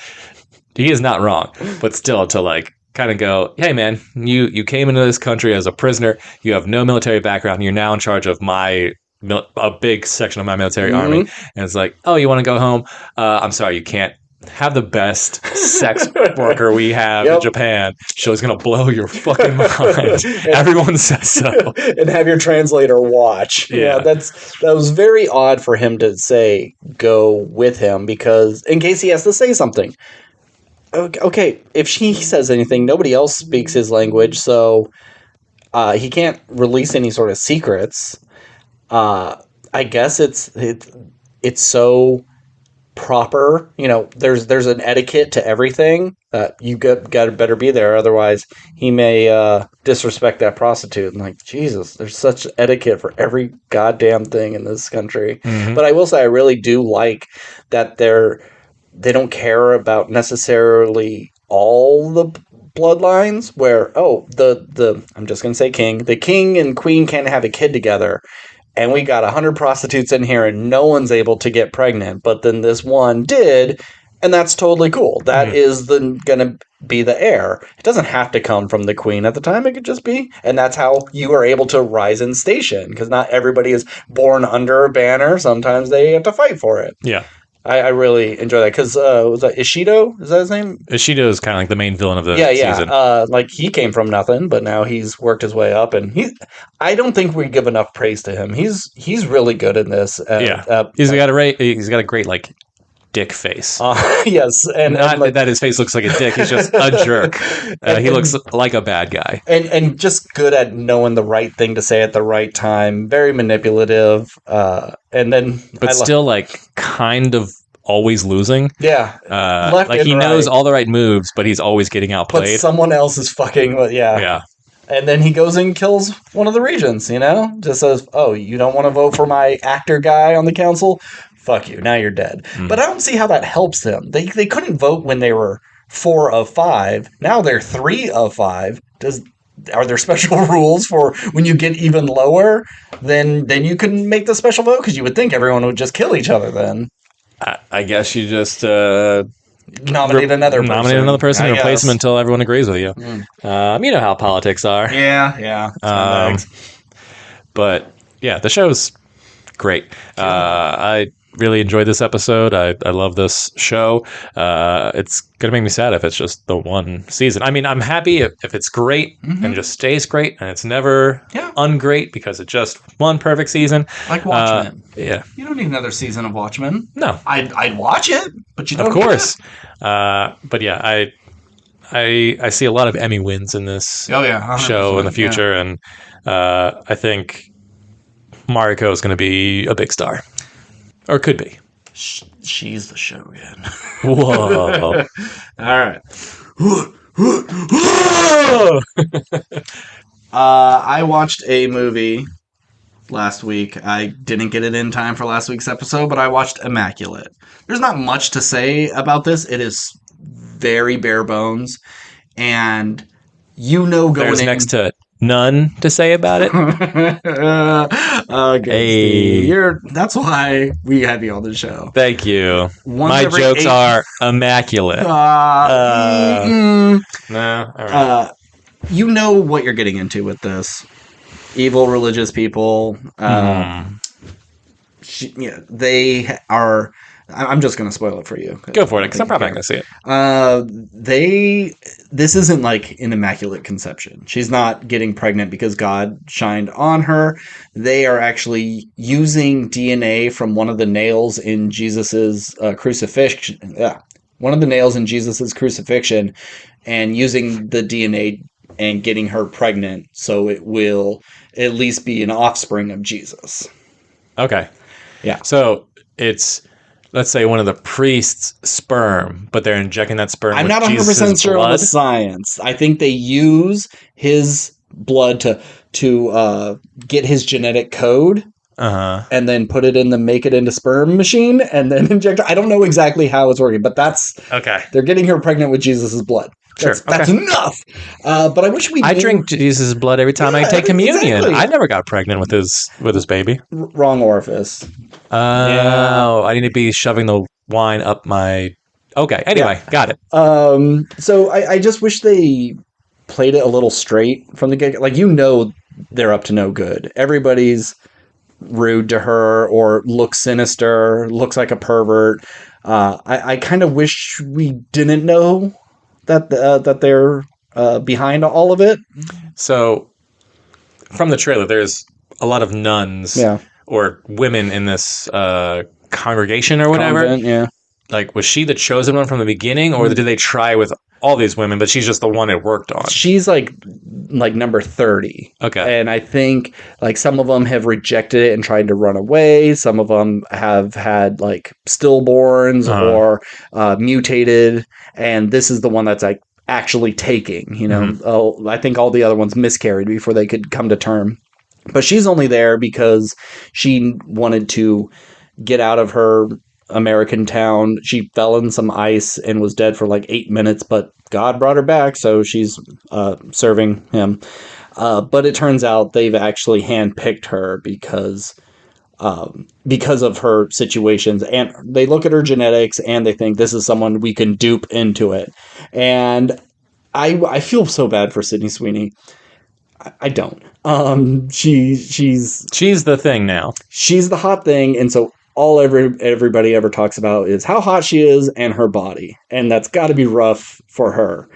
He is not wrong, but still to like kind of go, hey man, you came into this country as a prisoner. You have no military background. You're now in charge of a big section of my military army, and it's like, oh, you want to go home? I'm sorry, you can't have the best sex worker we have in Japan. She's going to blow your fucking mind. Everyone says so. And have your translator watch. Yeah, that was very odd for him to say go with him, because in case he has to say something. Okay, if she says anything, nobody else speaks his language, so he can't release any sort of secrets. I guess it's so proper. You know, there's an etiquette to everything. You got to better be there, otherwise he may disrespect that prostitute. And like, Jesus, there's such etiquette for every goddamn thing in this country. Mm-hmm. But I will say, I really do like that they don't care about necessarily all the bloodlines, where I'm just gonna say the king and queen can't have a kid together, and we got 100 prostitutes in here and no one's able to get pregnant, but then this one did, and that's totally cool. That is gonna be the heir. It doesn't have to come from the queen at the time. It could just be, and that's how you are able to rise in station, because not everybody is born under a banner. Sometimes they have to fight for it. Yeah. I really enjoy that, because was that Ishido? Is that his name? Ishido is kind of like the main villain of the season. Like, he came from nothing, but now he's worked his way up, and I don't think we give enough praise to him. He's really good in this. He's got a great like dick face. Yes, and not that his face looks like a dick. He's just a jerk. He looks like a bad guy, and just good at knowing the right thing to say at the right time. Very manipulative, and then still like kind of always losing. Yeah, like he knows all the right moves, but he's always getting outplayed. But someone else is fucking with. Yeah. And then he goes and kills one of the regents, just says, oh, you don't want to vote for my actor guy on the council? Fuck you, now you're dead. But I don't see how that helps them. They couldn't vote when they were 4 of 5. Now they're 3 of 5. Are there special rules for when you get even lower? Then you can make the special vote, because you would think everyone would just kill each other then. I guess you just... Nominate another person. And replace him until everyone agrees with you. You know how politics are. Yeah. But yeah, the show's great. I really enjoyed this episode. I love this show. It's gonna make me sad if it's just the one season. I mean, I'm happy if it's great and just stays great, and it's never ungreat, because it's just one perfect season. Like Watchmen. Yeah. You don't need another season of Watchmen. No. I'd watch it, but you don't. Of course. But yeah, I see a lot of Emmy wins in this show in the future, and I think Mariko is going to be a big star. Or could be. She's the Shogun. Whoa. All right. I watched a movie last week. I didn't get it in time for last week's episode, but I watched Immaculate. There's not much to say about this. It is very bare bones. And There's next to it. None to say about it. Okay, that's why we have you on the show. Thank you. My jokes are immaculate. No, all right. You know what you're getting into with this. Evil religious people. They are. I'm just going to spoil it for you. Go for it, because I'm probably not going to see it. This isn't like an immaculate conception. She's not getting pregnant because God shined on her. They are actually using DNA from one of the nails in Jesus's crucifixion. One of the nails in Jesus's crucifixion, and using the DNA and getting her pregnant, so it will at least be an offspring of Jesus. Okay. Yeah. So it's, let's say, one of the priest's sperm, but they're injecting that sperm with Jesus' blood? I'm not 100% sure on the science. I think they use his blood to get his genetic code, and then put it in the make it into sperm machine, and then inject it. I don't know exactly how it's working, but that's... Okay. They're getting her pregnant with Jesus' blood. That's enough. But I wish we. I drink Jesus' blood every time I take communion. Exactly. I never got pregnant with his baby. Wrong orifice. I need to be shoving the wine up my. Okay. Anyway, got it. So I just wish they played it a little straight from the get. Like, they're up to no good. Everybody's rude to her or looks sinister, looks like a pervert. I kind of wish we didn't know that they're behind all of it. So, from the trailer, there's a lot of nuns or women in this congregation or whatever. Convent, yeah. Like, was she the chosen one from the beginning, or did they try with all these women, but she's just the one it worked on? She's like number 30. Okay. And I think like some of them have rejected it and tried to run away. Some of them have had like stillborns or mutated. And this is the one that's like actually taking, you know. I think all the other ones miscarried before they could come to term. But she's only there because she wanted to get out of her American town. She fell in some ice and was dead for like 8 minutes, but God brought her back, so she's serving him. But it turns out they've actually handpicked her because of her situations, and they look at her genetics and they think this is someone we can dupe into it. And I feel so bad for Sydney Sweeney. I don't. She's the thing now. She's the hot thing, and so everybody ever talks about is how hot she is and her body, and that's got to be rough for her.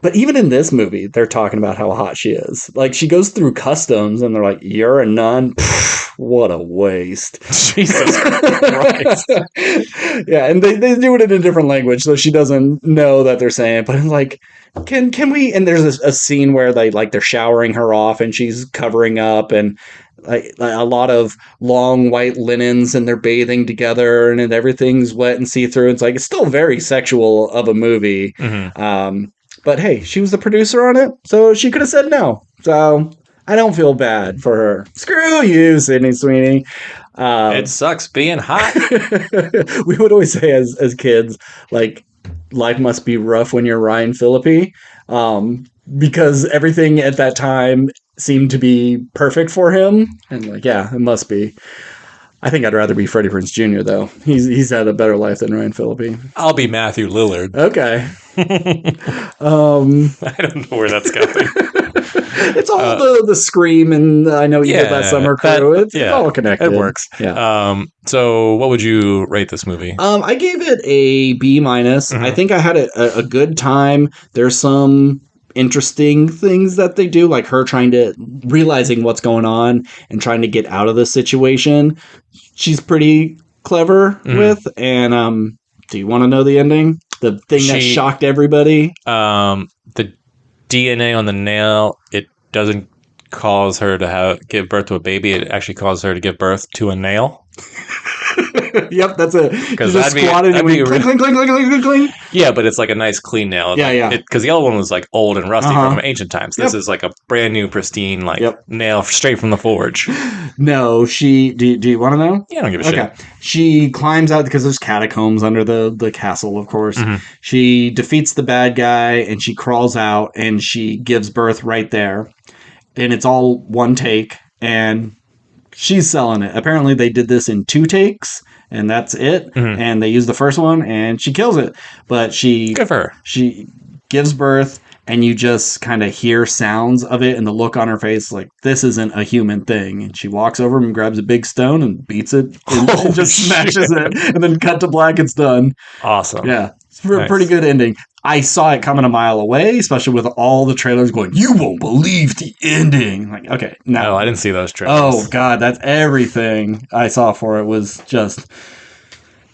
But even in this movie, they're talking about how hot she is. Like, she goes through customs, and they're like, "You're a nun? Pfft, what a waste!" Jesus Christ. Yeah, and they do it in a different language, so she doesn't know that they're saying it. But it's like, can we? And there's a scene where they're showering her off, and she's covering up, and like a lot of long white linens, and they're bathing together, and everything's wet and see-through. It's still very sexual of a movie. But hey, she was the producer on it, so she could have said no. So I don't feel bad for her. Screw you, Sydney Sweeney. It sucks being hot. We would always say as kids, like, life must be rough when you're Ryan Phillippe, because everything at that time seemed to be perfect for him. And like, yeah, it must be. I think I'd rather be Freddie Prinze Jr., though. He's had a better life than Ryan Phillippe. I'll be Matthew Lillard. Okay. I don't know where that's going. It's all the Scream, and I know you did that Summer Crew. It's all connected. It works. Yeah. So what would you rate this movie? I gave it a B-. I think I had a good time. There's some interesting things that they do, like her realizing what's going on and trying to get out of the situation. She's pretty clever with. And do you want to know the ending? The thing that shocked everybody? The DNA on the nail, it doesn't cause her to give birth to a baby. It actually causes her to give birth to a nail. Yep, that's it. Because that'd be cling, cling, cling, cling, cling, cling. Yeah, but it's like a nice clean nail. Yeah. Because the other one was like old and rusty from ancient times. This is like a brand new, pristine, nail straight from the forge. No, do you want to know? Yeah, I don't give a shit. She climbs out because there's catacombs under the castle, of course. She defeats the bad guy and she crawls out and she gives birth right there. And it's all one take, and she's selling it. Apparently they did this in 2 takes, and that's it. And they used the first one, and she kills it. But good for her. She gives birth, and you just kind of hear sounds of it, and the look on her face, like, this isn't a human thing. And she walks over and grabs a big stone and beats it, and just smashes it, and then cut to black, it's done. Awesome. Yeah. It's a pretty good ending. I saw it coming a mile away, especially with all the trailers going, you won't believe the ending. Like, okay, no. Oh, I didn't see those trailers. Oh, God, that's everything I saw for it was just...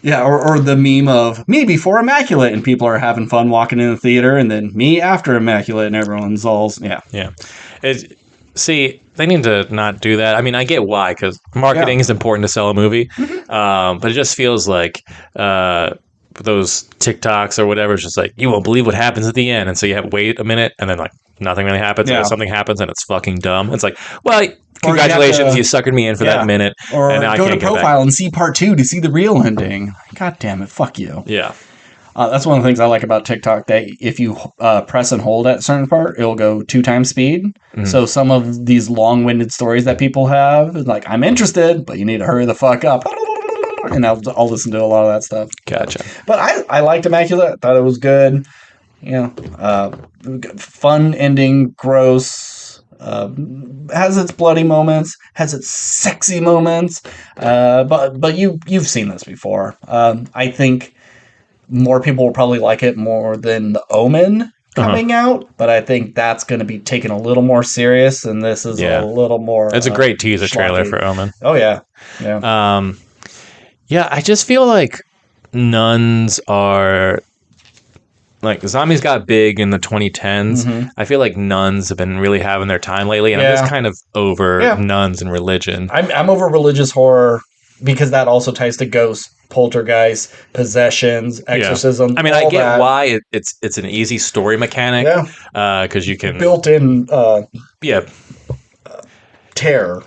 Yeah, or the meme of me before Immaculate, and people are having fun walking in the theater, and then me after Immaculate, and everyone's all... Yeah. Yeah. See, they need to not do that. I mean, I get why, because marketing is important to sell a movie, but it just feels like... those TikToks or whatever, it's just like, you won't believe what happens at the end, and so you have to wait a minute, and then like nothing really happens, and something happens, and it's fucking dumb. It's like, well, congratulations, you suckered me in for that minute, or and now I go can't to Profile and see part 2 to see the real ending. God damn it, fuck you. Yeah. That's one of the things I like about TikTok, that if you press and hold at a certain part, it'll go 2 times speed. So some of these long-winded stories that people have, like, I'm interested, but you need to hurry the fuck up. And I'll listen to a lot of that stuff. Gotcha. But I liked Immaculate. I thought it was good. Fun ending, gross. has its bloody moments, has its sexy moments, but you've seen this before. I think more people will probably like it more than The Omen coming out, but I think that's going to be taken a little more serious, and this is a little more. It's a great teaser schlocky trailer for Omen. Oh yeah. Yeah, I just feel like nuns are like zombies got big in the 2010s. I feel like nuns have been really having their time lately, and I'm just kind of over nuns and religion. I'm over religious horror because that also ties to ghosts, poltergeist, possessions, exorcism. I mean, I get why it's an easy story mechanic. Because you can built-in terror.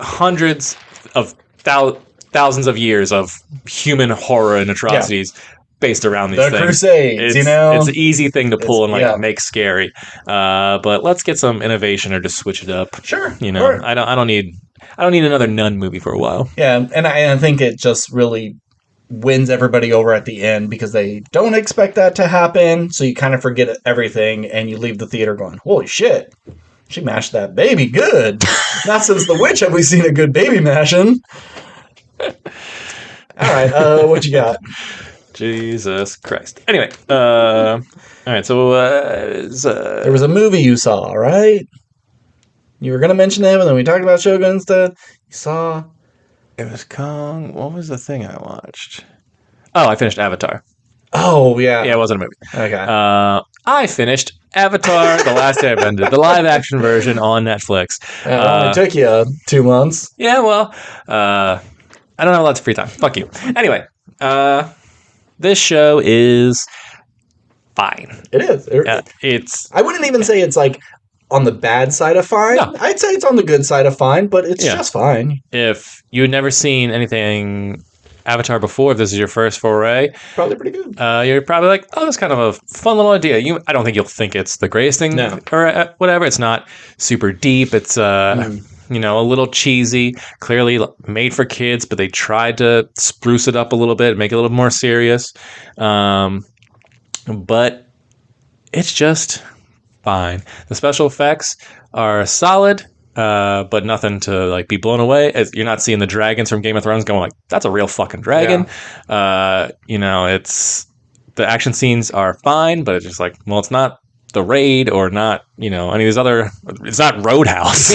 Hundreds of thousands of years of human horror and atrocities based around these things. The Crusades, it's an easy thing to pull and make scary. But let's get some innovation or just switch it up. Sure. I don't need another nun movie for a while. Yeah, and I think it just really wins everybody over at the end because they don't expect that to happen. So you kind of forget everything and you leave the theater going, "Holy shit, she mashed that baby good." Not since The Witch have we seen a good baby mashing. All right, what you got? Jesus Christ. Anyway, all right. So there was a movie you saw, right? You were gonna mention it, but then we talked about Shogun instead. You saw. It was Kong. What was the thing I watched? Oh, I finished Avatar. Oh yeah. Yeah, it wasn't a movie. Okay. I finished Avatar: The Last Airbender, the live-action version on Netflix. It only took you 2 months. Yeah, well, I don't have lots of free time. Fuck you. Anyway, this show is fine. It is. It's. I wouldn't even say it's like on the bad side of fine. No. I'd say it's on the good side of fine, but it's just fine. If you had never seen anything Avatar before, if this is your first foray, probably pretty good. You're probably like, oh, that's kind of a fun little idea. I don't think you'll think it's the greatest thing or whatever. It's not super deep. It's a little cheesy, clearly made for kids, but they tried to spruce it up a little bit, make it a little more serious. But it's just fine. The special effects are solid. But nothing to like be blown away. You're not seeing the dragons from Game of Thrones going like, that's a real fucking dragon. It's the action scenes are fine, but it's just like, well, it's not The Raid or not, any of these other. It's not Roadhouse.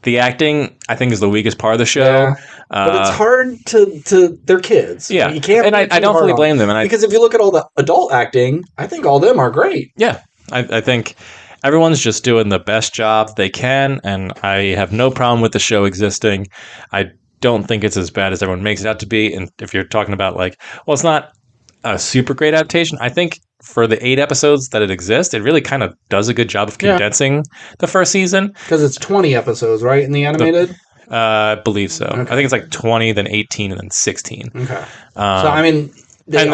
The acting, I think, is the weakest part of the show. Yeah. But it's hard to they're kids. Yeah, you can't. And I don't fully blame them. Because if you look at all the adult acting, I think all of them are great. Yeah, I think. Everyone's just doing the best job they can, and I have no problem with the show existing. I don't think it's as bad as everyone makes it out to be. And if you're talking about like, well, it's not a super great adaptation. I think for the 8 episodes that it exists, it really kind of does a good job of condensing the first season. Because it's 20 episodes, right, in the animated? I believe so. Okay. I think it's like 20, then 18, and then 16. Okay. So, I mean, that's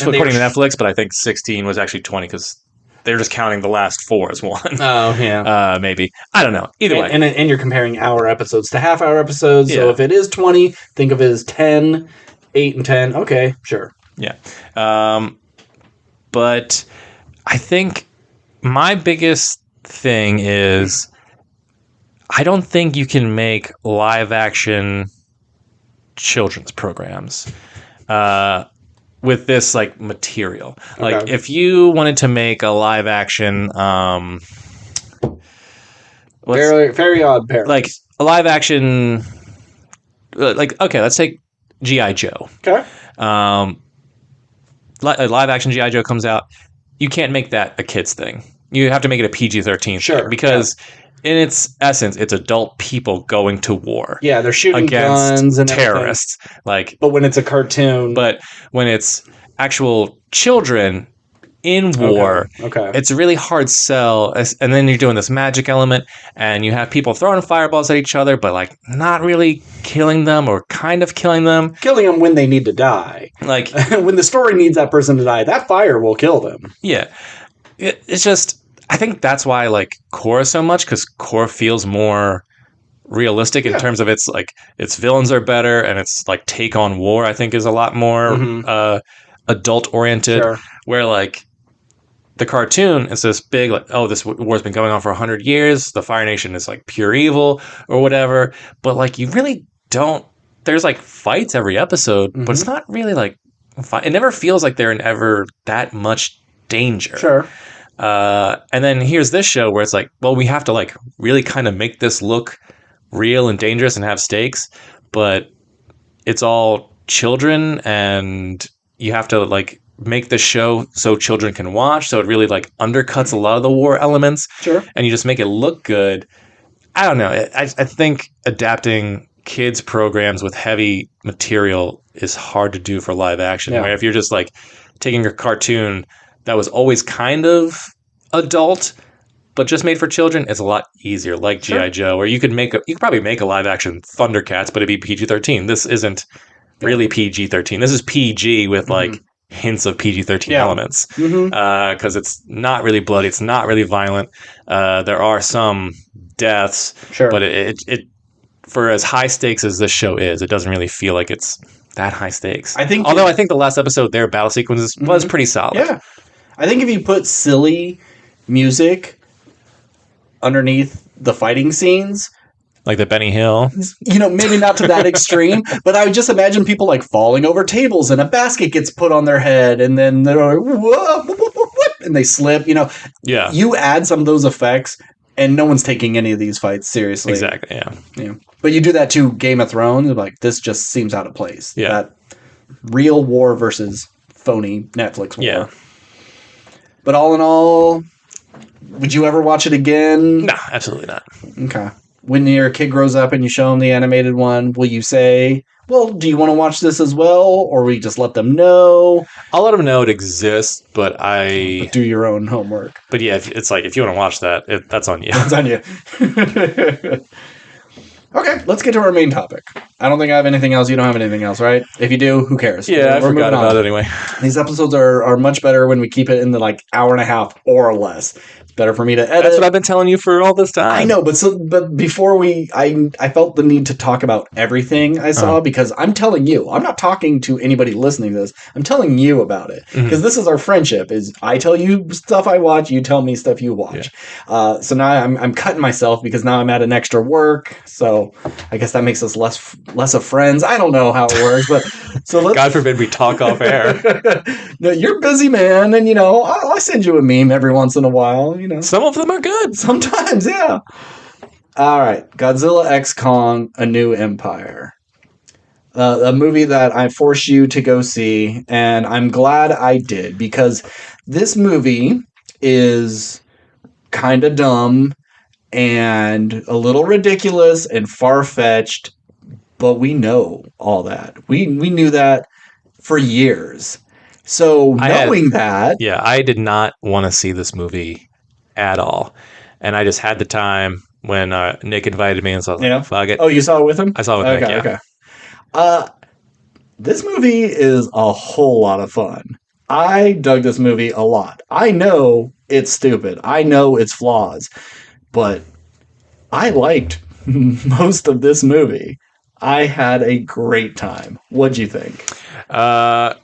according to Netflix, but I think 16 was actually 20 because they're just counting the last 4 as one. Oh, yeah. Maybe. I don't know. Either way. And you're comparing hour episodes to half-hour episodes. Yeah. So if it is 20, think of it as 10, 8 and 10. Okay, sure. Yeah. But I think my biggest thing is I don't think you can make live-action children's programs. With this like material, like if you wanted to make a live action, very odd parents, like a live action, let's take G.I. Joe. Okay. A live action G.I. Joe comes out, you can't make that a kid's thing. You have to make it a PG-13 thing because in its essence, it's adult people going to war. Yeah, they're shooting against guns and terrorists. But when it's a cartoon, but when it's actual children in war, it's a really hard sell. And then you're doing this magic element, and you have people throwing fireballs at each other, but like not really killing them or kind of killing them. Killing them when they need to die. Like when the story needs that person to die, that fire will kill them. Yeah, it's just. I think that's why I like Korra so much, because Korra feels more realistic in terms of its villains are better, and its like take on war I think is a lot more adult oriented. Sure. Where like the cartoon is this big, like, oh, this war's been going on for 100 years. The Fire Nation is like pure evil or whatever. But like, you really don't. There's like fights every episode, but it's not really like. It never feels like they're in ever that much danger. Sure. And then here's this show where it's like, well, we have to like really kind of make this look real and dangerous and have stakes, but it's all children, and you have to like make the show so children can watch. So it really like undercuts a lot of the war elements. Sure. And you just make it look good. I don't know. I think adapting kids programs with heavy material is hard to do for live action. Where if you're just like taking a cartoon that was always kind of adult, but just made for children, it's a lot easier. Like G.I. Joe, where you could probably make a live action Thundercats, but it'd be PG-13. This isn't really PG-13. This is PG with like hints of PG-13 elements, because it's not really bloody. It's not really violent. There are some deaths, but it for as high stakes as this show is, it doesn't really feel like it's that high stakes. I think the last episode, their battle sequences was pretty solid. Yeah, I think if you put silly music underneath the fighting scenes, like the Benny Hill, maybe not to that extreme, but I would just imagine people like falling over tables and a basket gets put on their head and then they're like, whoa, whoop, whoop, whoop, whoop, and they slip, Yeah. You add some of those effects and no one's taking any of these fights seriously. Exactly, yeah. But you do that to Game of Thrones, like, this just seems out of place. Yeah. That real war versus phony Netflix war. Yeah. But all in all, would you ever watch it again? No, absolutely not. Okay. When your kid grows up and you show them the animated one, will you say, well, do you want to watch this as well? Or will you just let them know? I'll let them know it exists, but do your own homework. But yeah, it's like, if you want to watch that, that's on you. That's on you. Okay, let's get to our main topic. I don't think I have anything else. You don't have anything else, right? If you do, who cares? Yeah, I forgot about it anyway. These episodes are much better when we keep it in the like hour and a half or less. It's better for me to edit. That's what I've been telling you for all this time. I know, but before I felt the need to talk about everything I saw because I'm telling you. I'm not talking to anybody listening to this. I'm telling you about it because this is our friendship. Is I tell you stuff I watch, you tell me stuff you watch. Yeah. So now I'm cutting myself because now I'm at an extra work. So I guess that makes us less of friends. I don't know how it works, but so God forbid we talk off air. No, you're busy, man, and I send you a meme every once in a while. Some of them are good. Sometimes, yeah. All right, Godzilla X Kong: A New Empire, a movie that I forced you to go see, and I'm glad I did because this movie is kind of dumb and a little ridiculous and far-fetched, but we know all that. We knew that for years. So knowing that... Yeah, I did not want to see this movie at all. And I just had the time when Nick invited me, and so I was like, fuck it. Oh, you saw it with him? I saw it with Nick, yeah. Okay. This movie is a whole lot of fun. I dug this movie a lot. I know it's stupid. I know it's flaws. But I liked most of this movie. I had a great time. What'd you think? I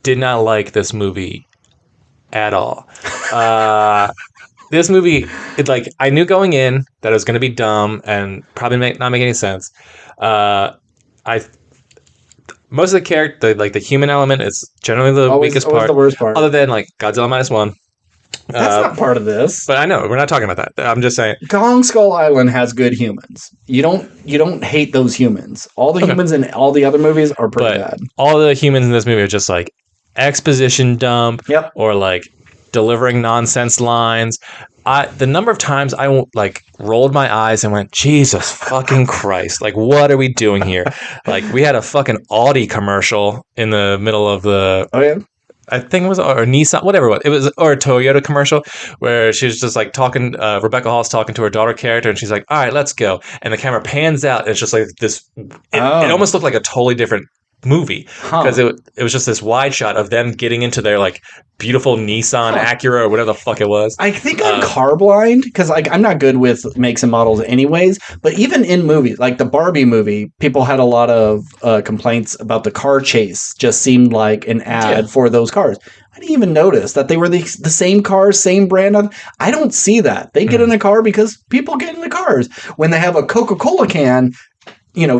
did not like this movie at all. This movie, I knew going in that it was going to be dumb and probably not make any sense. Most of the character, the human element, is generally the weakest part. The worst part. Other than Godzilla -1. That's not part of this. But I know we're not talking about that. I'm just saying. Kong Skull Island has good humans. You don't hate those humans. All the humans in all the other movies are pretty bad. All the humans in this movie are just exposition dump. Yep. Or delivering nonsense lines. The number of times I rolled my eyes and went, Jesus fucking Christ! What are we doing here? We had a fucking Audi commercial in the middle of the. Oh yeah. I think it was, or Nissan, whatever it was. It was, or a Toyota commercial where she was just talking, Rebecca Hall's talking to her daughter character, and she's like, all right, let's go. And the camera pans out, and it's just this, it almost looked like a totally different movie because it was just this wide shot of them getting into their like beautiful Nissan Acura or whatever the fuck it was. I think I'm car blind because like I'm not good with makes and models anyways. But even in movies like the Barbie movie, people had a lot of complaints about the car chase. Just seemed like an ad for those cars. I didn't even notice that they were the same cars, same brand. I don't see that. They get in a car because people get in the cars. When they have a Coca-Cola can,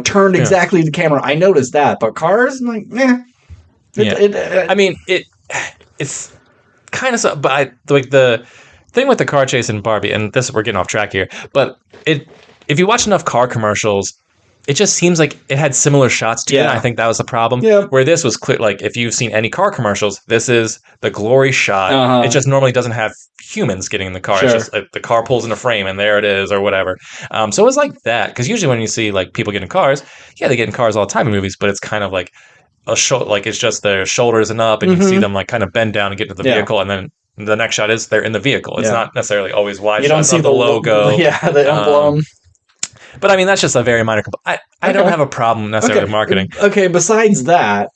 turned exactly to the camera, I noticed that. But cars, I'm like, I mean, it's kind of, but like the thing with the car chase in Barbie, and we're getting off track here, but if you watch enough car commercials, it just seems like it had similar shots to it. And I think that was the problem. Yeah. Where this was clear, like if you've seen any car commercials, this is the glory shot. It just normally doesn't have humans getting in the car. Sure. It's just like the car pulls in a frame and there it is or whatever. So it was like that. Because usually when you see like people get in cars, they get in cars all the time in movies, but it's kind of like like it's just their shoulders and up and you see them like kind of bend down and get into the vehicle and then the next shot is they're in the vehicle. It's not necessarily always wide. You don't see the logo. The emblem. But I mean, that's just a very minor. I don't have a problem necessarily with marketing. Okay, besides that,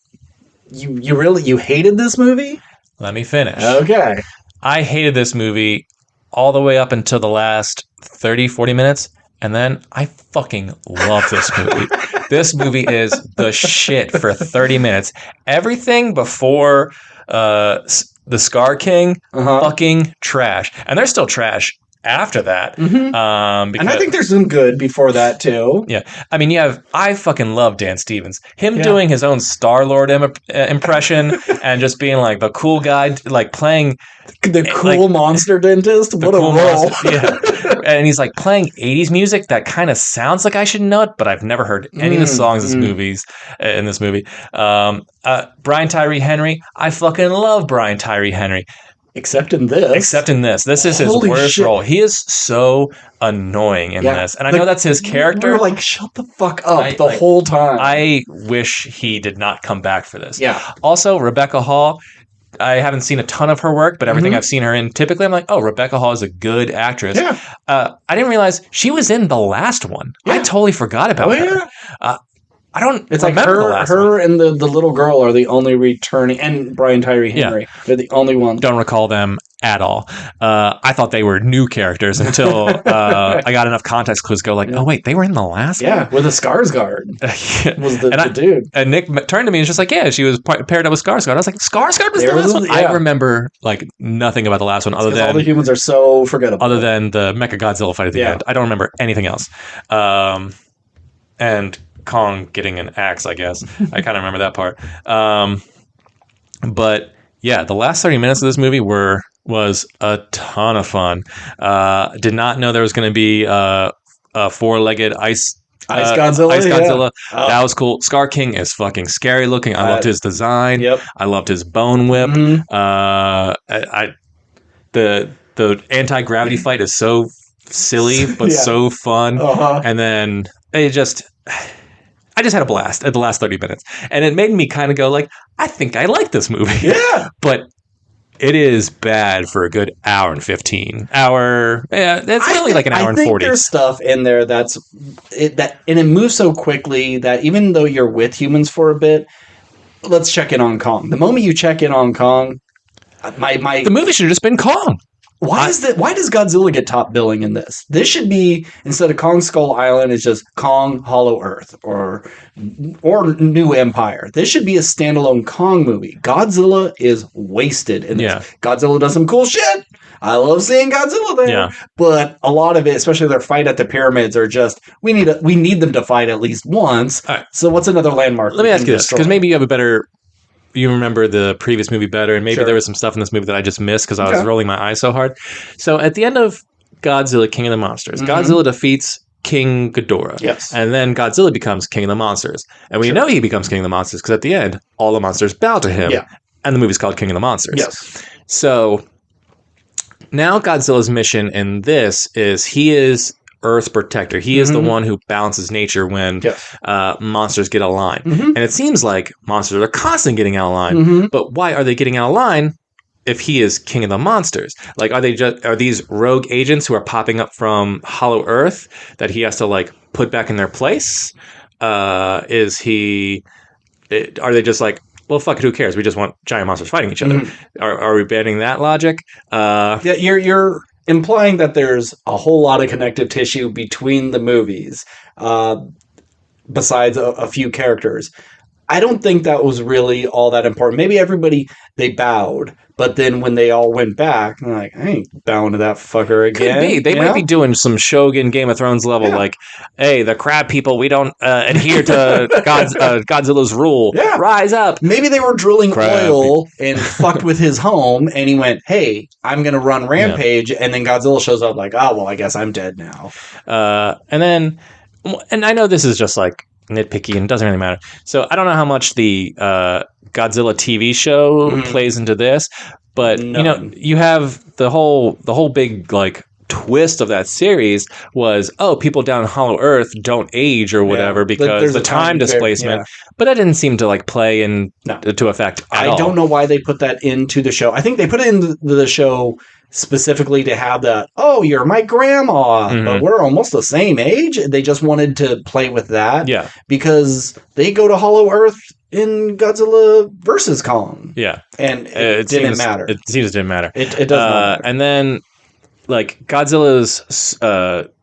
you hated this movie? Let me finish. Okay. I hated this movie all the way up until the last 30, 40 minutes. And then I fucking love this movie. This movie is the shit for 30 minutes. Everything before the Scar King, fucking trash. And they're still trash after that. And I think there's some good before that too. Yeah. I mean, I fucking love Dan Stevens. Him doing his own Star-Lord impression and just being like the cool guy, like playing the cool monster dentist. What a role. And he's like playing 80s music that kind of sounds like I should know it, but I've never heard any of the songs in this movie. Brian Tyree Henry. I fucking love Brian Tyree Henry. Except in this. This is his worst role. He is so annoying in this. And I know that's his character. We're like, shut the fuck up the whole time. I wish he did not come back for this. Yeah. Also, Rebecca Hall, I haven't seen a ton of her work, but everything I've seen her in, typically I'm like, oh, Rebecca Hall is a good actress. Yeah. I didn't realize she was in the last one. Yeah. I totally forgot about her. Yeah. I don't. It's like her and the little girl are the only returning, and Brian Tyree Henry. Yeah. They're the only ones. Don't recall them at all. I thought they were new characters until I got enough context clues to go like, oh wait, they were in the last one? Yeah, with a Skarsgård was the dude. And Nick turned to me and was just like, yeah, she was paired up with Skarsgård. I was like, Skarsgård was the last one? Yeah. I remember like nothing about the last one other than... all the humans are so forgettable. Other than the Mecha Godzilla fight at the end. I don't remember anything else. And Kong getting an axe, I guess. I kind of remember that part. But yeah, the last 30 minutes of this movie was a ton of fun. Did not know there was going to be a four-legged Ice Godzilla. Yeah. That was cool. Scar King is fucking scary looking. I loved his design. Yep. I loved his bone whip. The anti-gravity fight is so silly but so fun. And then I just had a blast at the last 30 minutes. And it made me kind of go like, I think I like this movie. Yeah. But it is bad for a good hour and 15. It's really like an hour and 40. I think there's stuff in there and it moves so quickly that even though you're with humans for a bit, let's check in on Kong. The moment you check in on Kong, the movie should have just been Kong. Why does Godzilla get top billing in this? This should be, instead of Kong Skull Island, it's just Kong Hollow Earth or New Empire. This should be a standalone Kong movie. Godzilla is wasted in this. Yeah. Godzilla does some cool shit. I love seeing Godzilla there. Yeah. But a lot of it, especially their fight at the pyramids, are just, we need them to fight at least once. Right. So what's another landmark? Let me ask you this, because maybe you have a better... You remember the previous movie better, and maybe there was some stuff in this movie that I just missed because I was rolling my eyes so hard. So at the end of Godzilla, King of the Monsters, Godzilla defeats King Ghidorah. Yes. And then Godzilla becomes King of the Monsters. And we know he becomes King of the Monsters because at the end, all the monsters bow to him. Yeah. And the movie's called King of the Monsters. Yes. So now Godzilla's mission in this is he is Earth's protector. He is the one who balances nature when monsters get out of line. And it seems like monsters are constantly getting out of line. But why are they getting out of line if he is King of the Monsters? Like, are these rogue agents who are popping up from Hollow Earth that he has to like put back in their place? Is he are they just like, well, fuck it, who cares? We just want giant monsters fighting each other. Are we banning that logic? Yeah, you're implying that there's a whole lot of connective tissue between the movies, besides a few characters. I don't think that was really all that important. Maybe everybody, they bowed, but then when they all went back, they're like, I ain't bowing to that fucker again. Could be. They might be doing some Shogun Game of Thrones level, like, hey, the crab people, we don't adhere to Godzilla's rule. Yeah. Rise up. Maybe they were drilling oil and fucked with his home, and he went, hey, I'm going to run Rampage, and then Godzilla shows up like, oh, well, I guess I'm dead now. And I know this is just like nitpicky and doesn't really matter. So I don't know how much the Godzilla TV show plays into this, but you have the whole big like twist of that series was, oh, people down in Hollow Earth don't age or whatever because the time displacement. But that didn't seem to like play to effect at all. I don't know why they put that into the show. I think they put it into the show specifically to have that, oh, you're my grandma, but we're almost the same age. They just wanted to play with that. Yeah. Because they go to Hollow Earth in Godzilla versus Kong. Yeah. And it didn't matter. It seems it didn't matter. It does not matter. And then, like, Godzilla's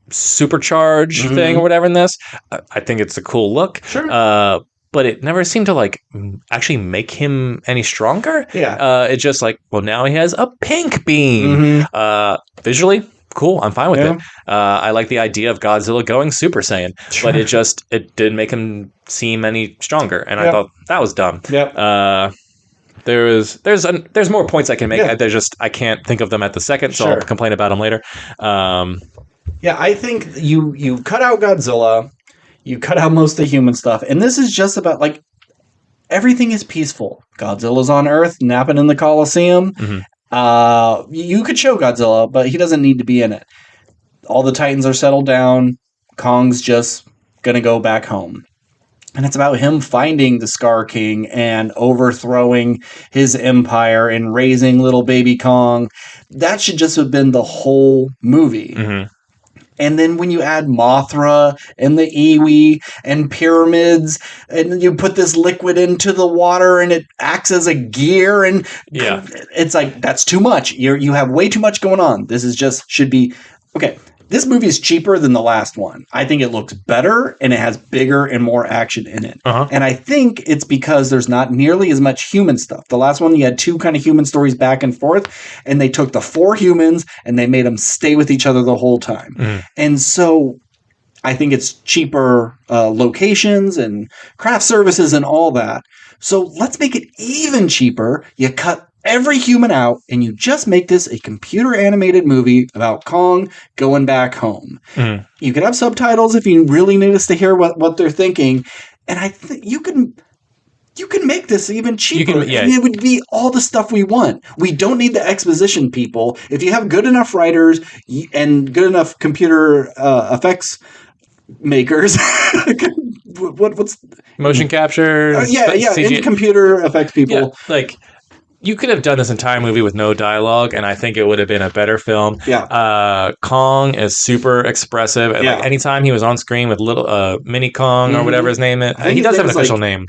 supercharge thing or whatever in this, I think it's a cool look. Sure. But it never seemed to like actually make him any stronger. Yeah. It's just like, well, now he has a pink beam. Visually, cool. I'm fine with it. I like the idea of Godzilla going Super Saiyan, but it didn't make him seem any stronger, and I thought that was dumb. Yeah. There's more points I can make. I can't think of them at the second, so I'll complain about them later. Yeah, I think you cut out Godzilla. You cut out most of the human stuff. And this is just about, like, everything is peaceful. Godzilla's on Earth, napping in the Coliseum. You could show Godzilla, but he doesn't need to be in it. All the Titans are settled down. Kong's just going to go back home. And it's about him finding the Scar King and overthrowing his empire and raising little baby Kong. That should just have been the whole movie. And then when you add Mothra and the Iwi and pyramids, and you put this liquid into the water and it acts as a gear, and it's like, that's too much. You have way too much going on. This is should be, okay, this movie is cheaper than the last one. I think it looks better and it has bigger and more action in it. And I think it's because there's not nearly as much human stuff. The last one, you had two kind of human stories back and forth, and they took the 4 humans and they made them stay with each other the whole time. And so I think it's cheaper locations and craft services and all that. So let's make it even cheaper. You cut every human out, and you just make this a computer animated movie about Kong going back home. You could have subtitles if you really need us to hear what they're thinking, and I think you can make this even cheaper. And it would be all the stuff we want. We don't need the exposition people. If you have good enough writers and good enough computer effects makers. What's motion capture? And computer effects people. Yeah, like, you could have done this entire movie with no dialogue, and I think it would have been a better film. Kong is super expressive. And like, anytime he was on screen with little Mini Kong or whatever his name is, he does have an official name.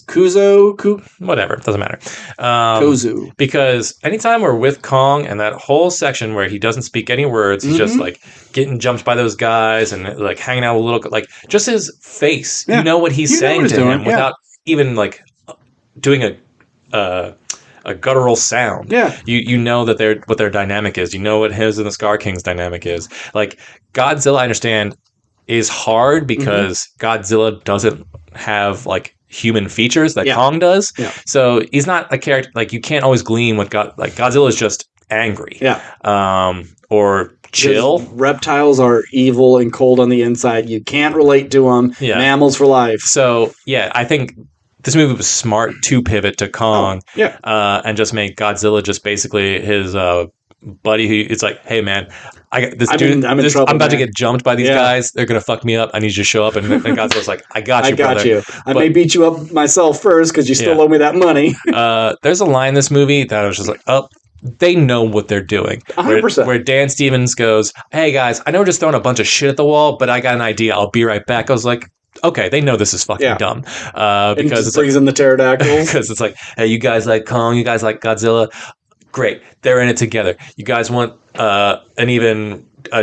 Kuzo, whatever, it doesn't matter. Kozu. Because anytime we're with Kong and that whole section where he doesn't speak any words, he's just like getting jumped by those guys and like hanging out with little, like, just his face. You know what he's saying to him without even like doing a guttural sound. You know that what their dynamic is. You know what his and the Scar King's dynamic is. Like, Godzilla, I understand, is hard because Godzilla doesn't have like human features that Kong does. So he's not a character, like, you can't always glean what Godzilla is just angry. Or chill. Reptiles are evil and cold on the inside. You can't relate to them. Mammals for life. So I think this movie was smart to pivot to Kong, and just make Godzilla just basically his buddy. Who it's like, hey man, I got this dude. I'm about to get jumped by these guys. They're gonna fuck me up. I need you to show up. And Godzilla's like, I got you, brother. I may beat you up myself first because you still owe me that money. There's a line in this movie that I was just like, oh, they know what they're doing. 100%. Where Dan Stevens goes, hey guys, I know we're just throwing a bunch of shit at the wall, but I got an idea. I'll be right back. I was like, okay, they know this is fucking dumb. Because it brings in the pterodactyls. Because it's like, hey, you guys like Kong, you guys like Godzilla. Great, they're in it together. You guys want a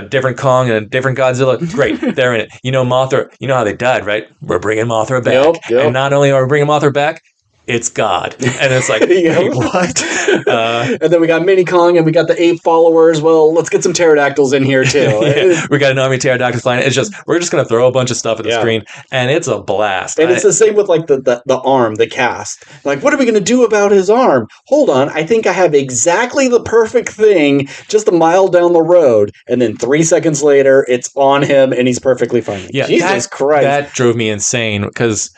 different Kong and a different Godzilla? Great, they're in it. You know Mothra, you know how they died, right? We're bringing Mothra back. Yep. And not only are we bringing Mothra back, it's God. And it's like, wait, what? And then we got Mini Kong and we got the ape followers. Well, let's get some pterodactyls in here too. We got an army of pterodactyls flying. It's just, we're just going to throw a bunch of stuff at the screen and it's a blast. And it's the same with like the arm, the cast. Like, what are we going to do about his arm? Hold on. I think I have exactly the perfect thing just a mile down the road. And then 3 seconds later, it's on him and he's perfectly fine. Yeah, Jesus Christ. That drove me insane because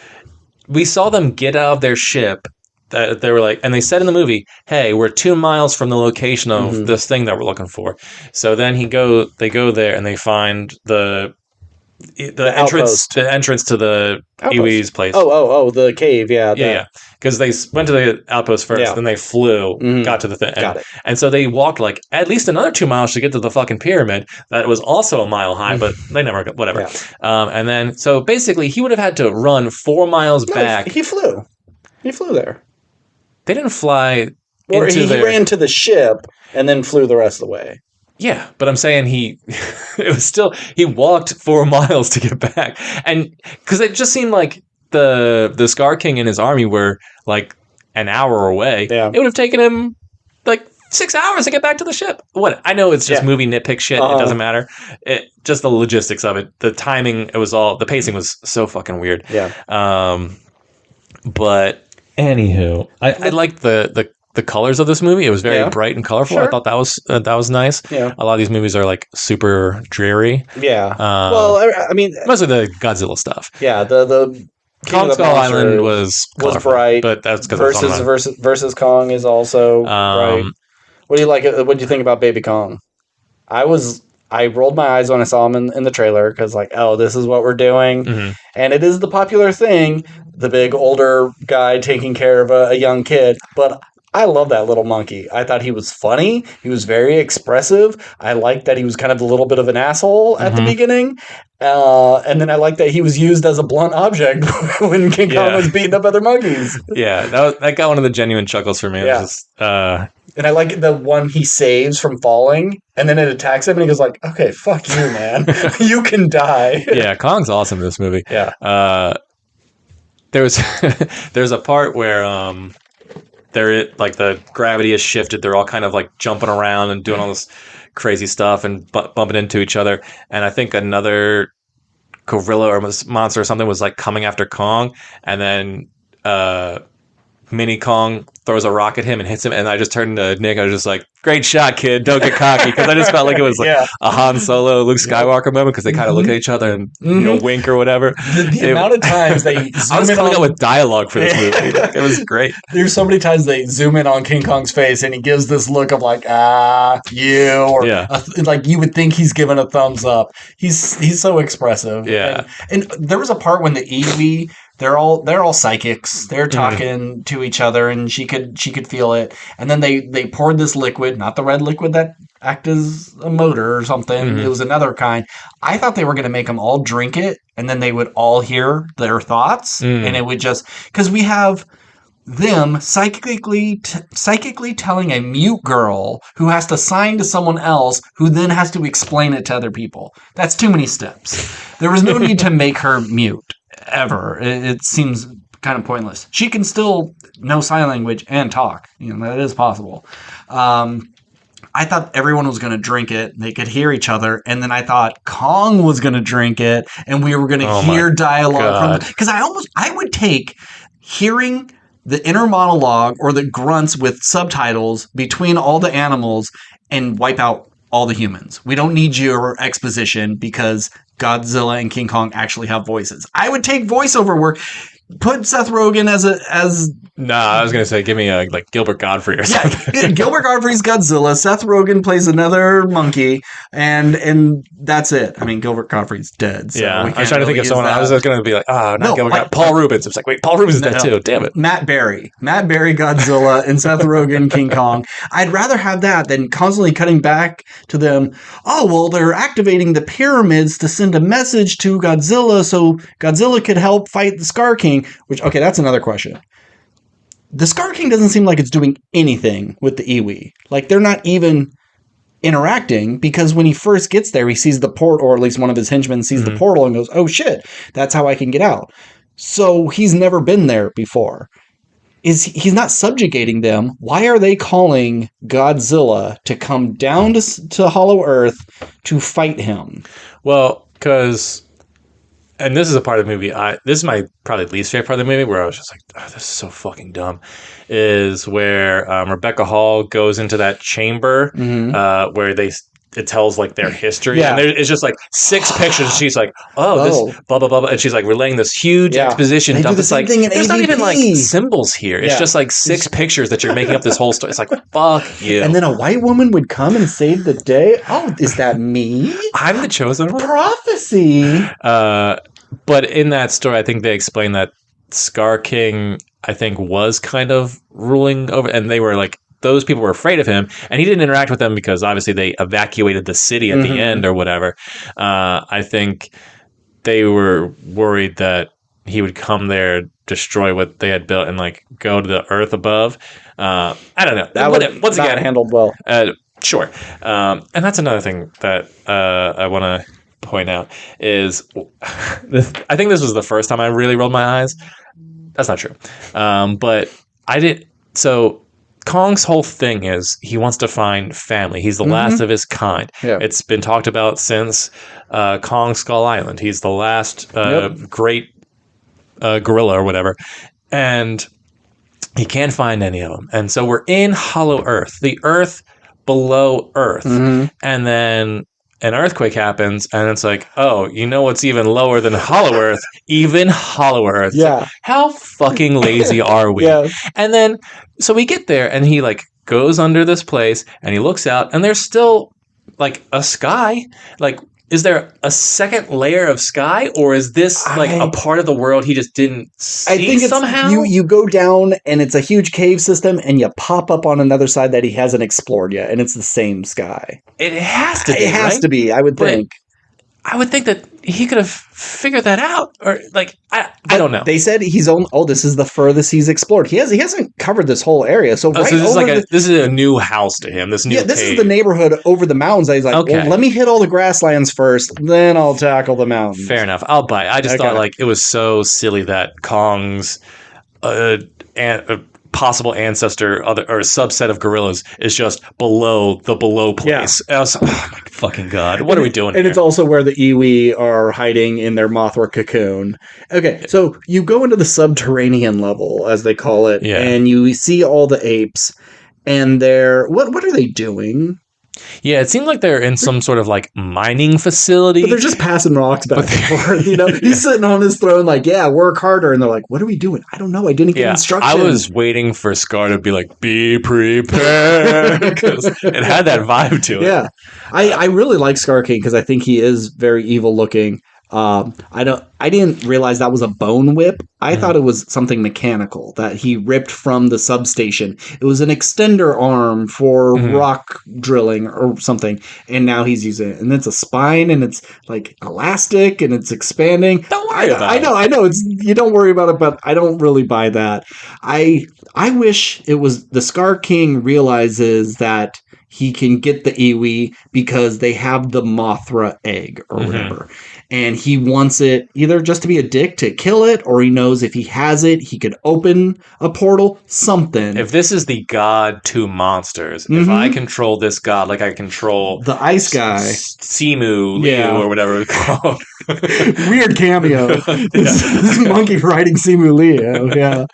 we saw them get out of their ship. That they were like, and they said in the movie, "Hey, we're 2 miles from the location of this thing that we're looking for." So then they go there and they find the entrance to the Iwi's place. Oh, the cave, yeah. Because they went to the outpost first, then they flew, got to the thing. Got it. And so they walked like at least another 2 miles to get to the fucking pyramid that was also a mile high, but they never got, whatever. Yeah. And then, so basically he would have had to run 4 miles back. He flew. He flew there. They didn't fly or he ran to the ship and then flew the rest of the way. Yeah, but I'm saying he walked 4 miles to get back. And because it just seemed like the Scar King and his army were like an hour away. Yeah. It would have taken him like 6 hours to get back to the ship. What? I know it's just movie nitpick shit. It doesn't matter. Just the logistics of it. The timing, the pacing was so fucking weird. Yeah. But anywho, I liked the colors of this movie. It was very bright and colorful. Sure. I thought that was nice. Yeah. A lot of these movies are like super dreary. Yeah. Well, I mean, mostly the Godzilla stuff. Yeah. The Kong Skull Island was bright, but that's because versus Kong is also bright. What do you like? What do you think about Baby Kong? I rolled my eyes when I saw him in the trailer because, like, oh, this is what we're doing. Mm-hmm. And it is the popular thing, the big older guy taking care of a young kid. But I love that little monkey. I thought he was funny. He was very expressive. I liked that he was kind of a little bit of an asshole at the beginning. And then I liked that he was used as a blunt object when King Kong was beating up other monkeys. Yeah, that got one of the genuine chuckles for me. Yeah. And I like the one he saves from falling, and then it attacks him, and he goes like, okay, fuck you, man. You can die. Yeah, Kong's awesome in this movie. Yeah. There's a part where like the gravity has shifted. They're all kind of like jumping around and doing all this crazy stuff and bumping into each other. And I think another gorilla or monster or something was like coming after Kong, and then Mini Kong throws a rock at him and hits him, and I just turned to Nick. I was just like, "Great shot, kid! Don't get cocky," because I just felt like it was like a Han Solo, Luke Skywalker moment because they kind of look at each other and wink or whatever. The amount of times they I was coming up with dialogue for this movie. It was great. There's so many times they zoom in on King Kong's face and he gives this look of like you or like you would think he's giving a thumbs up. He's so expressive. Yeah, and there was a part when the Iwi. They're all psychics. They're talking to each other, and she could feel it. And then they poured this liquid, not the red liquid that act as a motor or something. It was another kind. I thought they were going to make them all drink it, and then they would all hear their thoughts, and it would just because we have them psychically telling a mute girl who has to sign to someone else who then has to explain it to other people. That's too many steps. There was no need to make her mute. Ever. It seems kind of pointless. She can still know sign language and talk. That is possible. I thought everyone was going to drink it. They could hear each other. And then I thought Kong was going to drink it and we were going to hear dialogue. Because I would take hearing the inner monologue or the grunts with subtitles between all the animals and wipe out all the humans. We don't need your exposition because Godzilla and King Kong actually have voices. I would take voiceover work. put Seth Rogen as Nah, I was gonna say, give me like Gilbert Godfrey or something. yeah, Gilbert Godfrey's Godzilla. Seth Rogen plays another monkey, and that's it. I mean, Gilbert Godfrey's dead. So Yeah, we I was trying to think of someone. I was going to be like, oh, not Gilbert Godfrey. Paul Rubens. It's like, wait, Paul Rubens is dead too. Damn it. Matt Berry, Godzilla, and Seth Rogen, King Kong. I'd rather have that than constantly cutting back to them. Oh, well, they're activating the pyramids to send a message to Godzilla so Godzilla could help fight the Scar King. Which, okay, that's another question. The Scar King doesn't seem like it's doing anything with the Iwi. Like, they're not even interacting, because when he first gets there, he sees the portal, or at least one of his henchmen sees the portal and goes, oh shit, that's how I can get out. So he's never been there before. He's not subjugating them. Why are they calling Godzilla to come down to Hollow Earth to fight him? Well, because... And this is a part of the movie. This is my probably least favorite part of the movie, where I was just like, oh, this is so fucking dumb. Is where Rebecca Hall goes into that chamber where it tells like their history. Yeah. And it's just like 6 pictures. And she's like, this blah, blah, blah, blah. And she's like relaying this huge exposition They dump. do the It's same like, thing in there's not AVP. even like symbols here. It's just like 6 pictures that you're making up this whole story. It's like, fuck you. And then a white woman would come and save the day? Oh, is that me? I'm the chosen one. Prophecy. But in that story, I think they explained that Scar King, I think, was kind of ruling over, and they were like, those people were afraid of him, and he didn't interact with them because obviously they evacuated the city at the end or whatever. I think they were worried that he would come there, destroy what they had built, and like go to the earth above. I don't know. Once again, handled well. Sure. And that's another thing that I want to point out is I think this was the first time I really rolled my eyes. That's not true. But I did. So Kong's whole thing is he wants to find family. He's the last of his kind. Yeah. It's been talked about since Kong Skull Island. He's the last great gorilla or whatever. And he can't find any of them. And so we're in Hollow Earth, the Earth below Earth. And then an earthquake happens, and it's like, oh, you know what's even lower than Hollow Earth? Even Hollow Earth. Yeah. How fucking lazy are we? And then, so we get there, and he, like, goes under this place, and he looks out, and there's still, like, a sky. Like, is there a second layer of sky, or is this, like, a part of the world he just didn't see? I think somehow? You go down, and it's a huge cave system, and you pop up on another side that he hasn't explored yet, and it's the same sky. It has to be, It has to be, I would think. I would think that he could have figured that out, or like I don't know. They said he's only. Oh, this is the furthest he's explored. He hasn't covered this whole area. So, so this is a new house to him. This is the neighborhood over the mountains. He's like, well, let me hit all the grasslands first, then I'll tackle the mountains. Fair enough. I'll buy it. I just thought like it was so silly that Kong's possible ancestor or subset of gorillas is just below the below place. Yeah. Oh my fucking god, what are we doing? And it's also where the Iwi are hiding in their Mothra cocoon. Okay, so you go into the subterranean level, as they call it, and you see all the apes, and they're what are they doing? Yeah, it seemed like they're in some sort of like mining facility. But they're just passing rocks back and forth. You know, he's sitting on his throne like, yeah, work harder. And they're like, what are we doing? I don't know. I didn't get instructions. I was waiting for Scar to be like, be prepared. Because it had that vibe to it. Yeah. I really like Scar King because I think he is very evil looking. I didn't realize that was a bone whip. I thought it was something mechanical that he ripped from the substation. It was an extender arm for rock drilling or something, and now he's using it. And it's a spine, and it's like elastic, and it's expanding. Don't worry about it. I know. You don't worry about it, but I don't really buy that. I wish it was the Scar King realizes that he can get the Iwi because they have the Mothra egg or whatever. And he wants it either just to be a dick to kill it, or he knows if he has it, he could open a portal, something. If this is the god to monsters, if I control this god, like I control the ice guy, Simu, Liu, or whatever it's called. Weird cameo. This monkey riding Simu Liu. Yeah.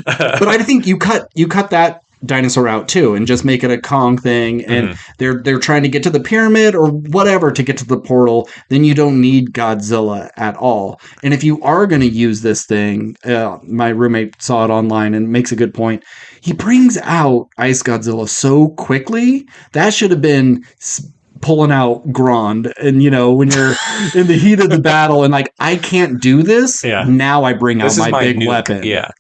But I think you cut that dinosaur out too and just make it a Kong thing, and they're trying to get to the pyramid or whatever to get to the portal, then you don't need Godzilla at all. And if you are going to use this thing, my roommate saw it online and makes a good point. He brings out Ice Godzilla so quickly. That should have been pulling out Grand, and when you're in the heat of the battle and like, I can't do this. Yeah. Now I bring out my big weapon. Yeah.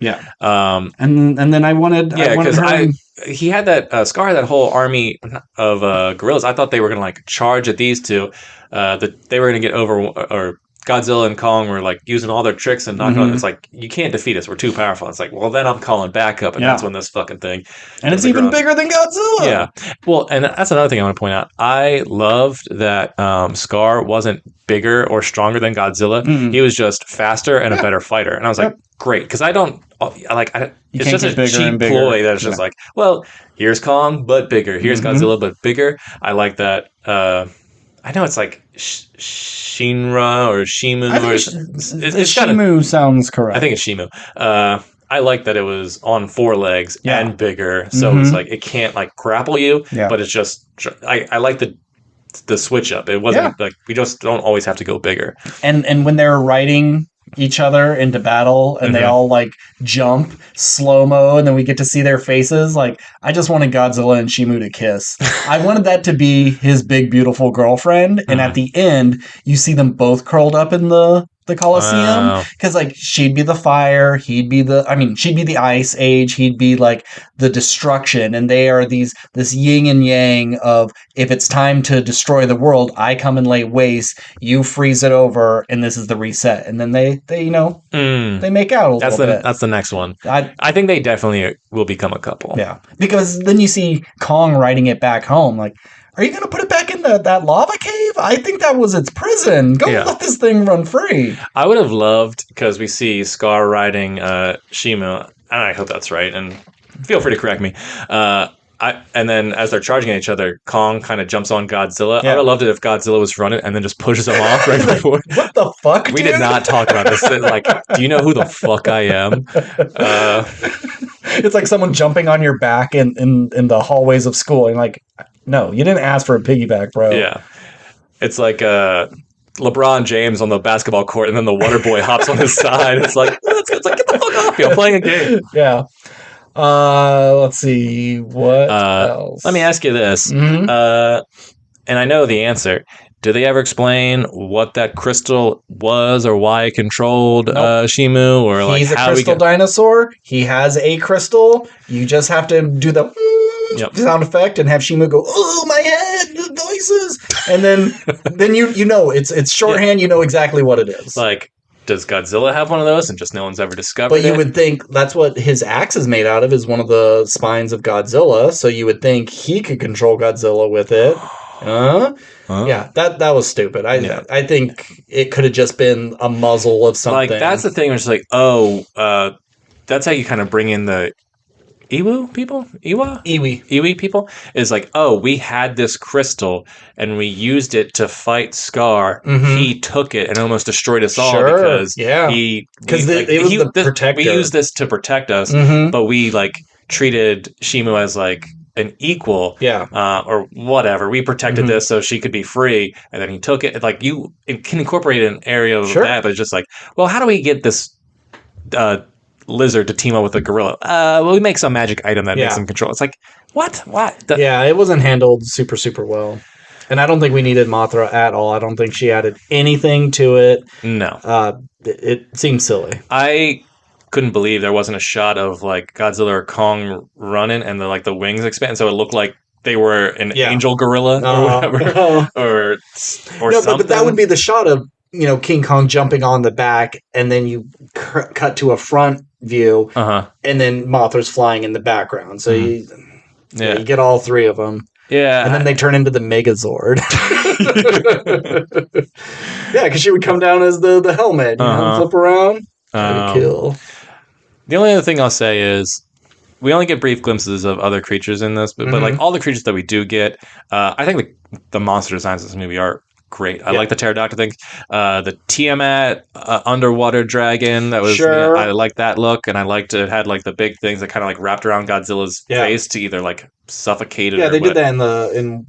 And then I wanted because he had that Scar had that whole army of gorillas. I thought they were gonna like charge at these two. That they were gonna get over, or Godzilla and Kong were like using all their tricks and not going. It's like, you can't defeat us. We're too powerful. It's like, well, then I'm calling backup, and that's when this fucking thing. And it's even bigger than Godzilla. Yeah. Well, and that's another thing I want to point out. I loved that Scar wasn't bigger or stronger than Godzilla. He was just faster and a better fighter. And I was like, great, because I don't it's just a cheap ploy that's just like, well, here's Kong but bigger. Here's Godzilla but bigger. I like that. I know it's like Shinra or Shimu. Shimu sounds correct. I think it's Shimu. I like that it was on 4 legs and bigger, so it's like it can't like grapple you, but it's just. I like the switch up. It wasn't like we just don't always have to go bigger. And when they're riding each other into battle and they all like jump slow-mo and then we get to see their faces, like I just wanted Godzilla and Shimu to kiss. I wanted that to be his big beautiful girlfriend, and at the end you see them both curled up in the Colosseum, because like she'd be the fire, she'd be the ice age, he'd be like the destruction, and they are this yin and yang of, if it's time to destroy the world, I come and lay waste, you freeze it over, and this is the reset. And then they they make out a little bit. That's the next one. I think they definitely will become a couple. Yeah, because then you see Kong riding it back home, like, are you going to put it back in that lava cave? I think that was its prison. Go let this thing run free. I would have loved, because we see Scar riding Shimu, and I hope that's right, and feel free to correct me. And then as they're charging at each other, Kong kind of jumps on Godzilla. I would have loved it if Godzilla was running and then just pushes him off right before. What the fuck, We did not talk about this. Like, do you know who the fuck I am? It's like someone jumping on your back in the hallways of school. And like, no, you didn't ask for a piggyback, bro. Yeah. It's like LeBron James on the basketball court, and then the water boy hops on his side. It's like, it's like, get the fuck off me. I'm playing a game. Yeah. Let's see. What else? Let me ask you this. And I know the answer. Did they ever explain what that crystal was, or why it controlled Shimu, or like he's a crystal dinosaur? He has a crystal. You just have to do the sound effect and have Shimu go, "Oh, my head, noises," and then you know it's shorthand. You know exactly what it is. Like, does Godzilla have one of those, and just no one's ever discovered it? But you would think that's what his axe is made out of, is one of the spines of Godzilla. So you would think he could control Godzilla with it. Yeah, that was stupid. I think it could have just been a muzzle of something. Like, that's the thing. It's like, that's how you kind of bring in the Iwi people, is like, we had this crystal and we used it to fight Scar. He took it and almost destroyed us all because it was the protector. We used this to protect us, but we like treated Shimu as like an equal, or whatever. We protected this so she could be free, and then he took it. Like, you can incorporate an area of that, but it's just like, well, how do we get this lizard to team up with a gorilla? Well, we make some magic item that makes them control. It's like, what? It wasn't handled super, super well. And I don't think we needed Mothra at all. I don't think she added anything to it. No. It seemed silly. I couldn't believe there wasn't a shot of like Godzilla or Kong running and the wings expand, so it looked like they were an angel gorilla or whatever. Or something. But that would be the shot of, King Kong jumping on the back, and then you cut to a front view, and then Mothra's flying in the background. So you get all three of them. Yeah. And then they turn into the Megazord. Yeah, because she would come down as the helmet, flip around, kill. The only other thing I'll say is, we only get brief glimpses of other creatures in this, but like all the creatures that we do get, I think the monster designs in this movie are great. I like the pterodactyl things. The Tiamat underwater dragon, that was I like that look, and I liked it had like the big things that kind of like wrapped around Godzilla's face to either like suffocate it. Yeah, they did that in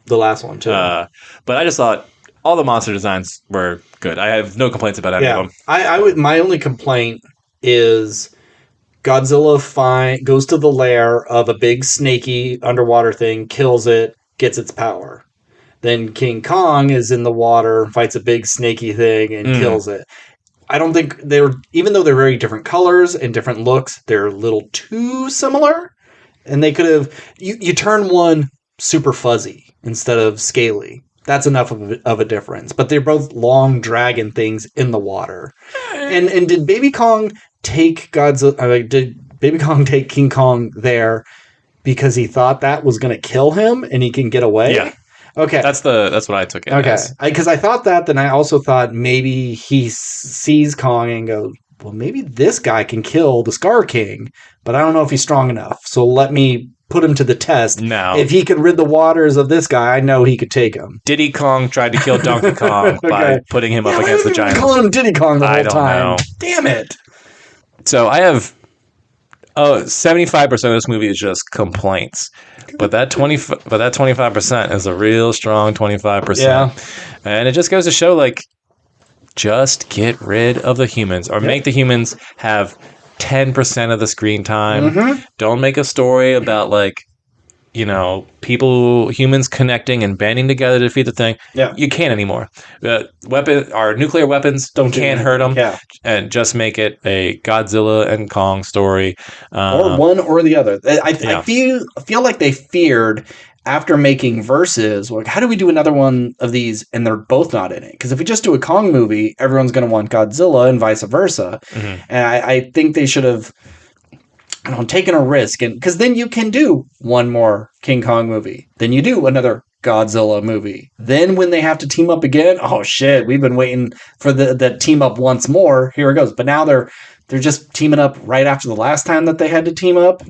the last one too. But I just thought all the monster designs were good. I have no complaints about any of them. I would. My only complaint is Godzilla goes to the lair of a big snaky underwater thing, kills it, gets its power. Then King Kong is in the water, fights a big snaky thing, and kills it. I don't think even though they're very different colors and different looks, they're a little too similar. And they could have, you turn one super fuzzy instead of scaly. That's enough of a difference. But they're both long dragon things in the water. And did Baby Kong take did Baby Kong take King Kong there because he thought that was going to kill him and he can get away? Yeah. Okay. That's what I took it as. Because I thought that, then I also thought maybe he sees Kong and goes, well, maybe this guy can kill the Scar King, but I don't know if he's strong enough. So let me put him to the test. No. If he could rid the waters of this guy, I know he could take him. Diddy Kong tried to kill Donkey Kong by putting him up against the giant. Calling him Diddy Kong the whole time. Know. Damn it. So I have 75% of this movie is just complaints. But that 25% is a real strong 25%. Yeah. And it just goes to show, like, just get rid of the humans or make the humans have 10% of the screen time. Don't make a story about, like, humans connecting and banding together to defeat the thing. Yeah. You can't anymore. Our nuclear weapons can't hurt them. Yeah. And just make it a Godzilla and Kong story. Or one or the other. I feel like they feared after making Versus, like, how do we do another one of these and they're both not in it? Because if we just do a Kong movie, everyone's going to want Godzilla and vice versa. And I think they should have taken a risk, and because then you can do one more King Kong movie, then you do another Godzilla movie. Then when they have to team up again, oh shit, we've been waiting for the team up once more. Here it goes. But now they're just teaming up right after the last time that they had to team up.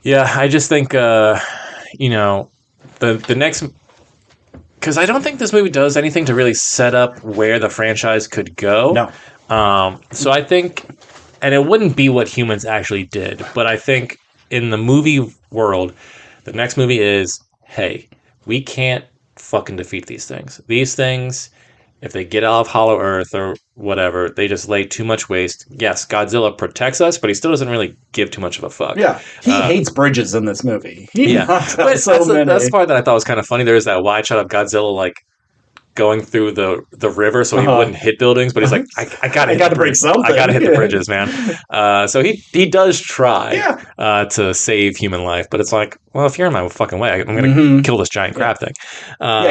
Yeah, I just think the next, because I don't think this movie does anything to really set up where the franchise could go. No. So I think. And it wouldn't be what humans actually did. But I think in the movie world, the next movie is, hey, we can't fucking defeat these things. These things, if they get off Hollow Earth or whatever, they just lay too much waste. Yes, Godzilla protects us, but he still doesn't really give too much of a fuck. Yeah, he hates bridges in this movie. But that's the part that I thought was kind of funny. There is that wide shot of Godzilla, like, going through the river so he wouldn't hit buildings, but he's like, I gotta break something. I gotta hit the bridges, man. So he does try to save human life, but it's like, well, if you're in my fucking way, I'm gonna kill this giant crab thing.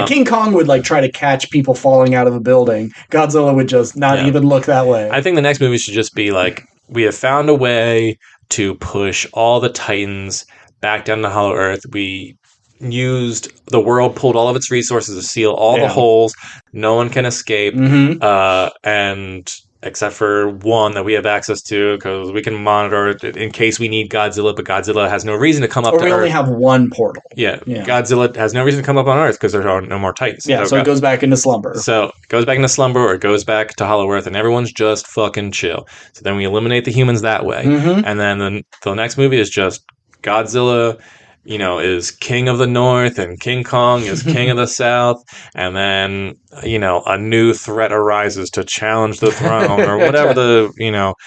King Kong would like try to catch people falling out of a building. Godzilla would just not even look that way. I think the next movie should just be like, we have found a way to push all the Titans back down to Hollow Earth. We the world pulled all of its resources to seal all the holes. No one can escape, and except for one that we have access to because we can monitor it in case we need Godzilla, but Godzilla has no reason to come up to Earth. Or we only have one portal. Yeah, Godzilla has no reason to come up on Earth because there are no more Titans. Yeah, so it goes back into slumber. So it goes back into slumber or it goes back to Hollow Earth and everyone's just fucking chill. So then we eliminate the humans that way. And then the next movie is just Godzilla is king of the north and King Kong is king of the south. And then, a new threat arises to challenge the throne or whatever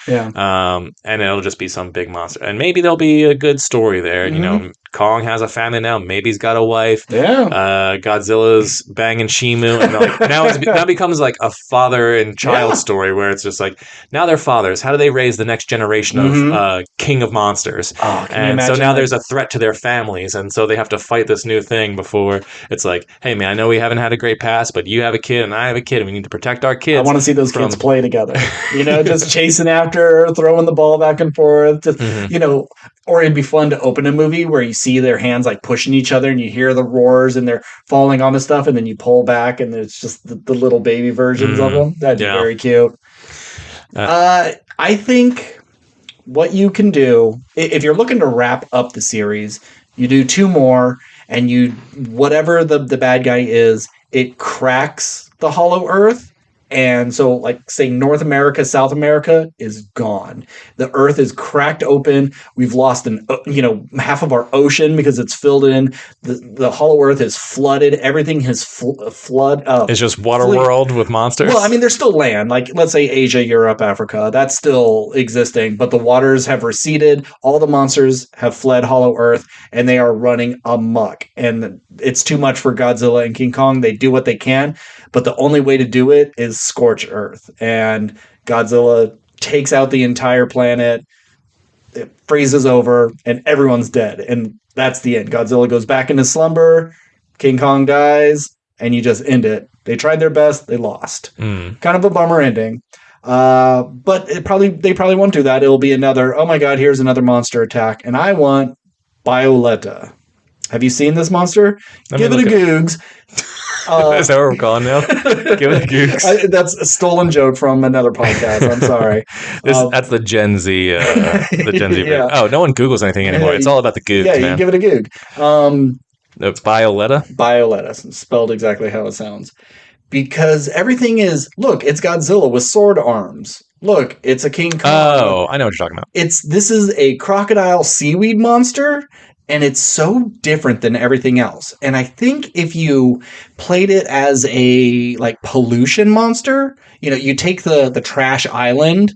and it'll just be some big monster. And maybe there'll be a good story there. Kong has a family now. Maybe he's got a wife. Godzilla's banging Shimu. And now becomes like a father and child story where it's just like, now they're fathers. How do they raise the next generation of king of monsters? And so now there's a threat to their families. And so they have to fight this new thing before it's like, hey, man, I know we haven't had a great past, but you have a kid and I have a kid and we need to protect our kids. I want to see those kids play together. Just chasing after, throwing the ball back and forth. Just, or it'd be fun to open a movie where you see their hands like pushing each other and you hear the roars and they're falling on the stuff and then you pull back and it's just the little baby versions of them. That'd be very cute. I think what you can do, if you're looking to wrap up the series, you do two more and whatever the bad guy is, it cracks the hollow earth. And so, like, say North America, South America is gone. The earth is cracked open. We've lost half of our ocean because it's filled in. The hollow earth is flooded. Everything has flood. It's just water world with monsters. Well, I mean, there's still land. Like, let's say Asia, Europe, Africa. That's still existing. But the waters have receded. All the monsters have fled hollow earth, and they are running amok. And it's too much for Godzilla and King Kong. They do what they can. But the only way to do it is scorch earth. And Godzilla takes out the entire planet. It freezes over, and everyone's dead. And that's the end. Godzilla goes back into slumber. King Kong dies, and you just end it. They tried their best. They lost. Kind of a bummer ending. But they probably won't do that. It'll be another, oh my God, here's another monster attack. And I want Violetta. Have you seen this monster? Give it a googs. Is that what we're calling now? Give it a googs. That's a stolen joke from another podcast. I'm sorry. That's the Gen Z. The Gen Z. Yeah. Oh, no one Googles anything anymore. It's all about the googs, man. You give it a goog. It's Violetta? Violetta, spelled exactly how it sounds. Because everything is, look, it's Godzilla with sword arms. Look, it's a King Kong. Oh, I know what you're talking about. This is a crocodile seaweed monster. And it's so different than everything else. And I think if you played it as a pollution monster, you take the trash island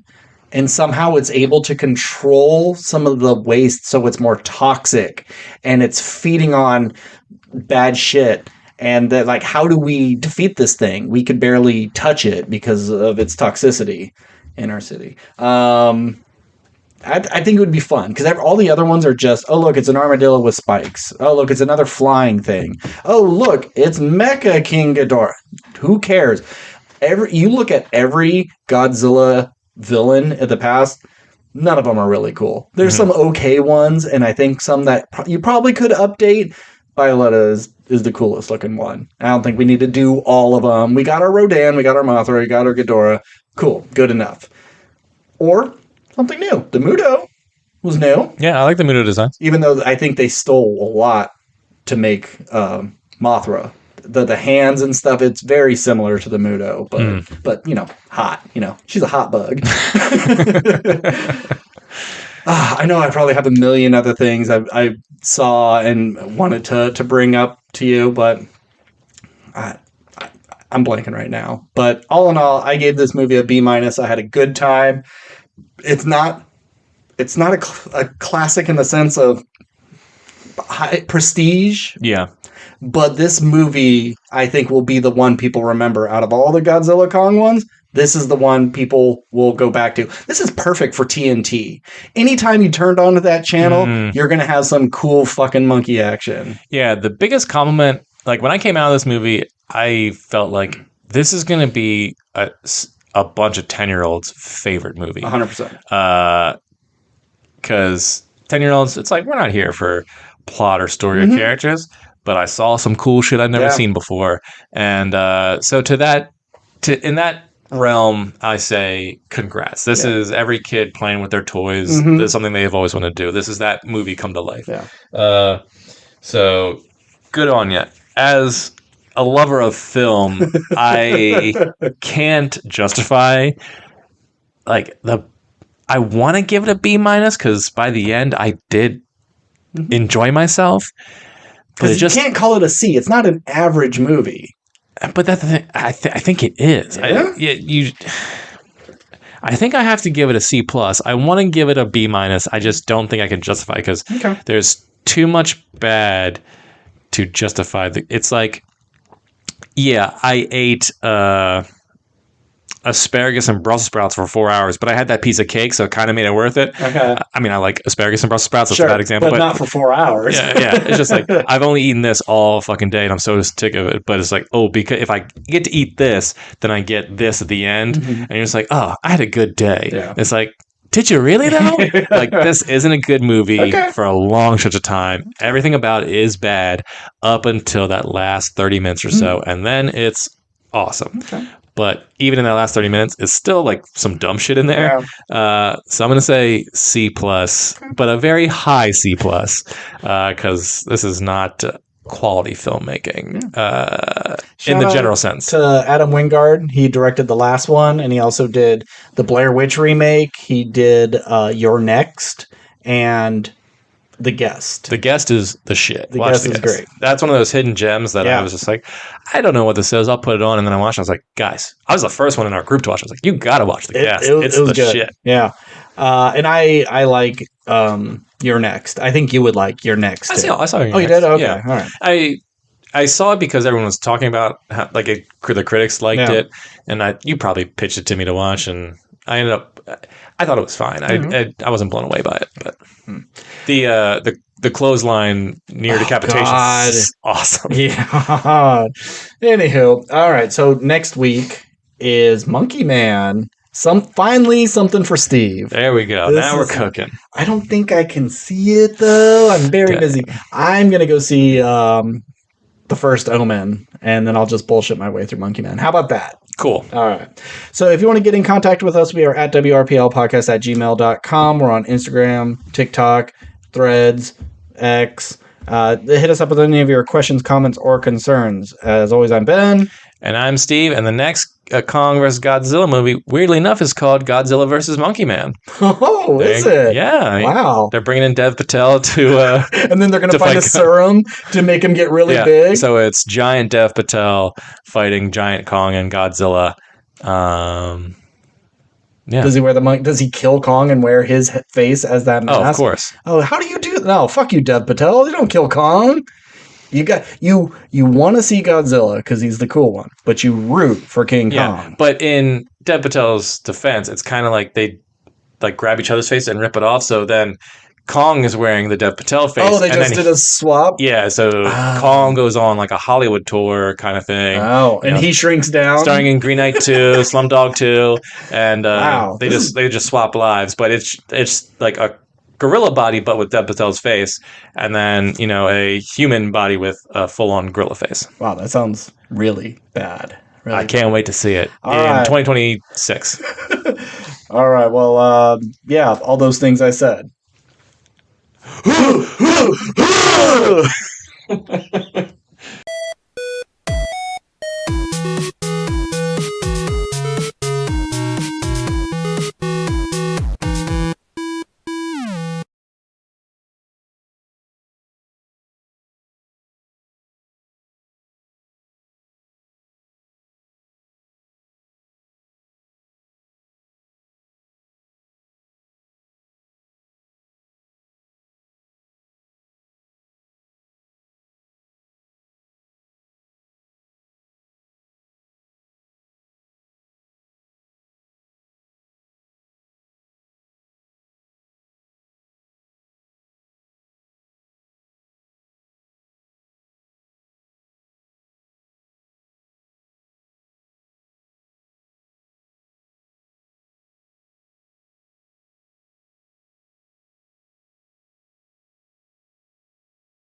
and somehow it's able to control some of the waste so it's more toxic and it's feeding on bad shit. And that, how do we defeat this thing? We could barely touch it because of its toxicity in our city. I think it would be fun because all the other ones are just, oh, look, it's an armadillo with spikes. Oh, look, it's another flying thing. Oh, look, it's Mecha King Ghidorah. Who cares? You look at every Godzilla villain in the past, none of them are really cool. There's some okay ones, and I think some that you probably could update. Violetta is the coolest looking one. I don't think we need to do all of them. We got our Rodan, we got our Mothra, we got our Ghidorah. Cool, good enough. Or something new. The Muto was new. Yeah, I like the Muto designs. Even though I think they stole a lot to make Mothra. The hands and stuff, it's very similar to the Muto, but hot. She's a hot bug. I know I probably have a million other things I saw and wanted to bring up to you, but I'm blanking right now. But all in all, I gave this movie a B-. I had a good time. It's not a classic in the sense of high prestige. Yeah. But this movie, I think, will be the one people remember out of all the Godzilla Kong ones. This is the one people will go back to. This is perfect for TNT. Anytime you turned onto that channel, you're going to have some cool fucking monkey action. Yeah, the biggest compliment, when I came out of this movie, I felt like this is going to be a bunch of 10-year-olds' favorite movie. 100%. Because 10-year-olds, it's we're not here for plot or story or characters, but I saw some cool shit I've never seen before. And so in that realm, I say congrats. This is every kid playing with their toys. This is something they've always wanted to do. This is that movie come to life. Yeah. So good on you. As a lover of film, I can't justify I want to give it a B- because by the end I did enjoy myself. Because you can't call it a C. It's not an average movie. But that's the thing. I think it is. Yeah? I think I have to give it a C+. I want to give it a B-. I just don't think I can justify it because there's too much bad to justify it's I ate asparagus and Brussels sprouts for 4 hours, but I had that piece of cake, so it kind of made it worth it. Okay. I mean, I like asparagus and Brussels sprouts. That's a bad example, but not for 4 hours. Yeah. It's just I've only eaten this all fucking day, and I'm so sick of it. But it's because if I get to eat this, then I get this at the end, and you're just I had a good day. Yeah. It's did you really though? This isn't a good movie for a long stretch of time. Everything about it is bad up until that last 30 minutes or so, and then it's awesome. Okay. But even in that last 30 minutes, it's still some dumb shit in there. Yeah. So I'm going to say C+, but a very high C+, because this is not quality filmmaking in Shout the out general sense. To Adam Wingard, he directed the last one, and he also did the Blair Witch remake. He did You're Next and The Guest. The Guest is the shit. The Guest is great. That's one of those hidden gems that I was just like, I don't know what this is. I'll put it on, and then I watched it. I was like, guys, I was the first one in our group to watch it. I was like, you gotta watch The Guest. It's the good. Shit. Yeah. And I like You're Next. I think you would like You're Next. I saw You're Next. You did? Okay. Yeah. All right. I saw it because everyone was talking about how, like the critics liked it, and you probably pitched it to me to watch, and I ended up. I thought it was fine. I wasn't blown away by it, but the clothesline near decapitation is awesome. Yeah. Anywho, all right. So next week is Monkey Man. Finally something for Steve. There we go. Now we're cooking. I don't think I can see it though. I'm very busy. I'm gonna go see the first Omen, and then I'll just bullshit my way through Monkey Man. How about that? Cool. All right. So if you want to get in contact with us, we are at WRPLpodcast@gmail.com. We're on Instagram, TikTok, Threads, X. Hit us up with any of your questions, comments, or concerns. As always, I'm Ben. And I'm Steve. And the next Kong vs. Godzilla movie, weirdly enough, is called Godzilla vs. Monkey Man. Oh, is it? Yeah. Wow. They're bringing in Dev Patel to... and then they're going to find a serum to make him get really big? So it's giant Dev Patel fighting giant Kong and Godzilla. Does he wear the monkey? Does he kill Kong and wear his face as that mask? Oh, of course. Oh, how do you do that? No, fuck you, Dev Patel. You don't kill Kong. You want to see Godzilla because he's the cool one, but you root for King Kong. But in Dev Patel's defense, it's kind of like they like grab each other's face and rip it off. So then Kong is wearing the Dev Patel face. Oh, they just did a swap? Yeah, so Kong goes on like a Hollywood tour kind of thing. Oh, and he shrinks down? Starring in Green Knight 2, Slumdog 2, and they just swap lives. But it's like a gorilla body, but with Dev Patel's face, and then, a human body with a full-on gorilla face. Wow, that sounds really bad. Really I can't wait to see it in 2026. All right, well, all those things I said.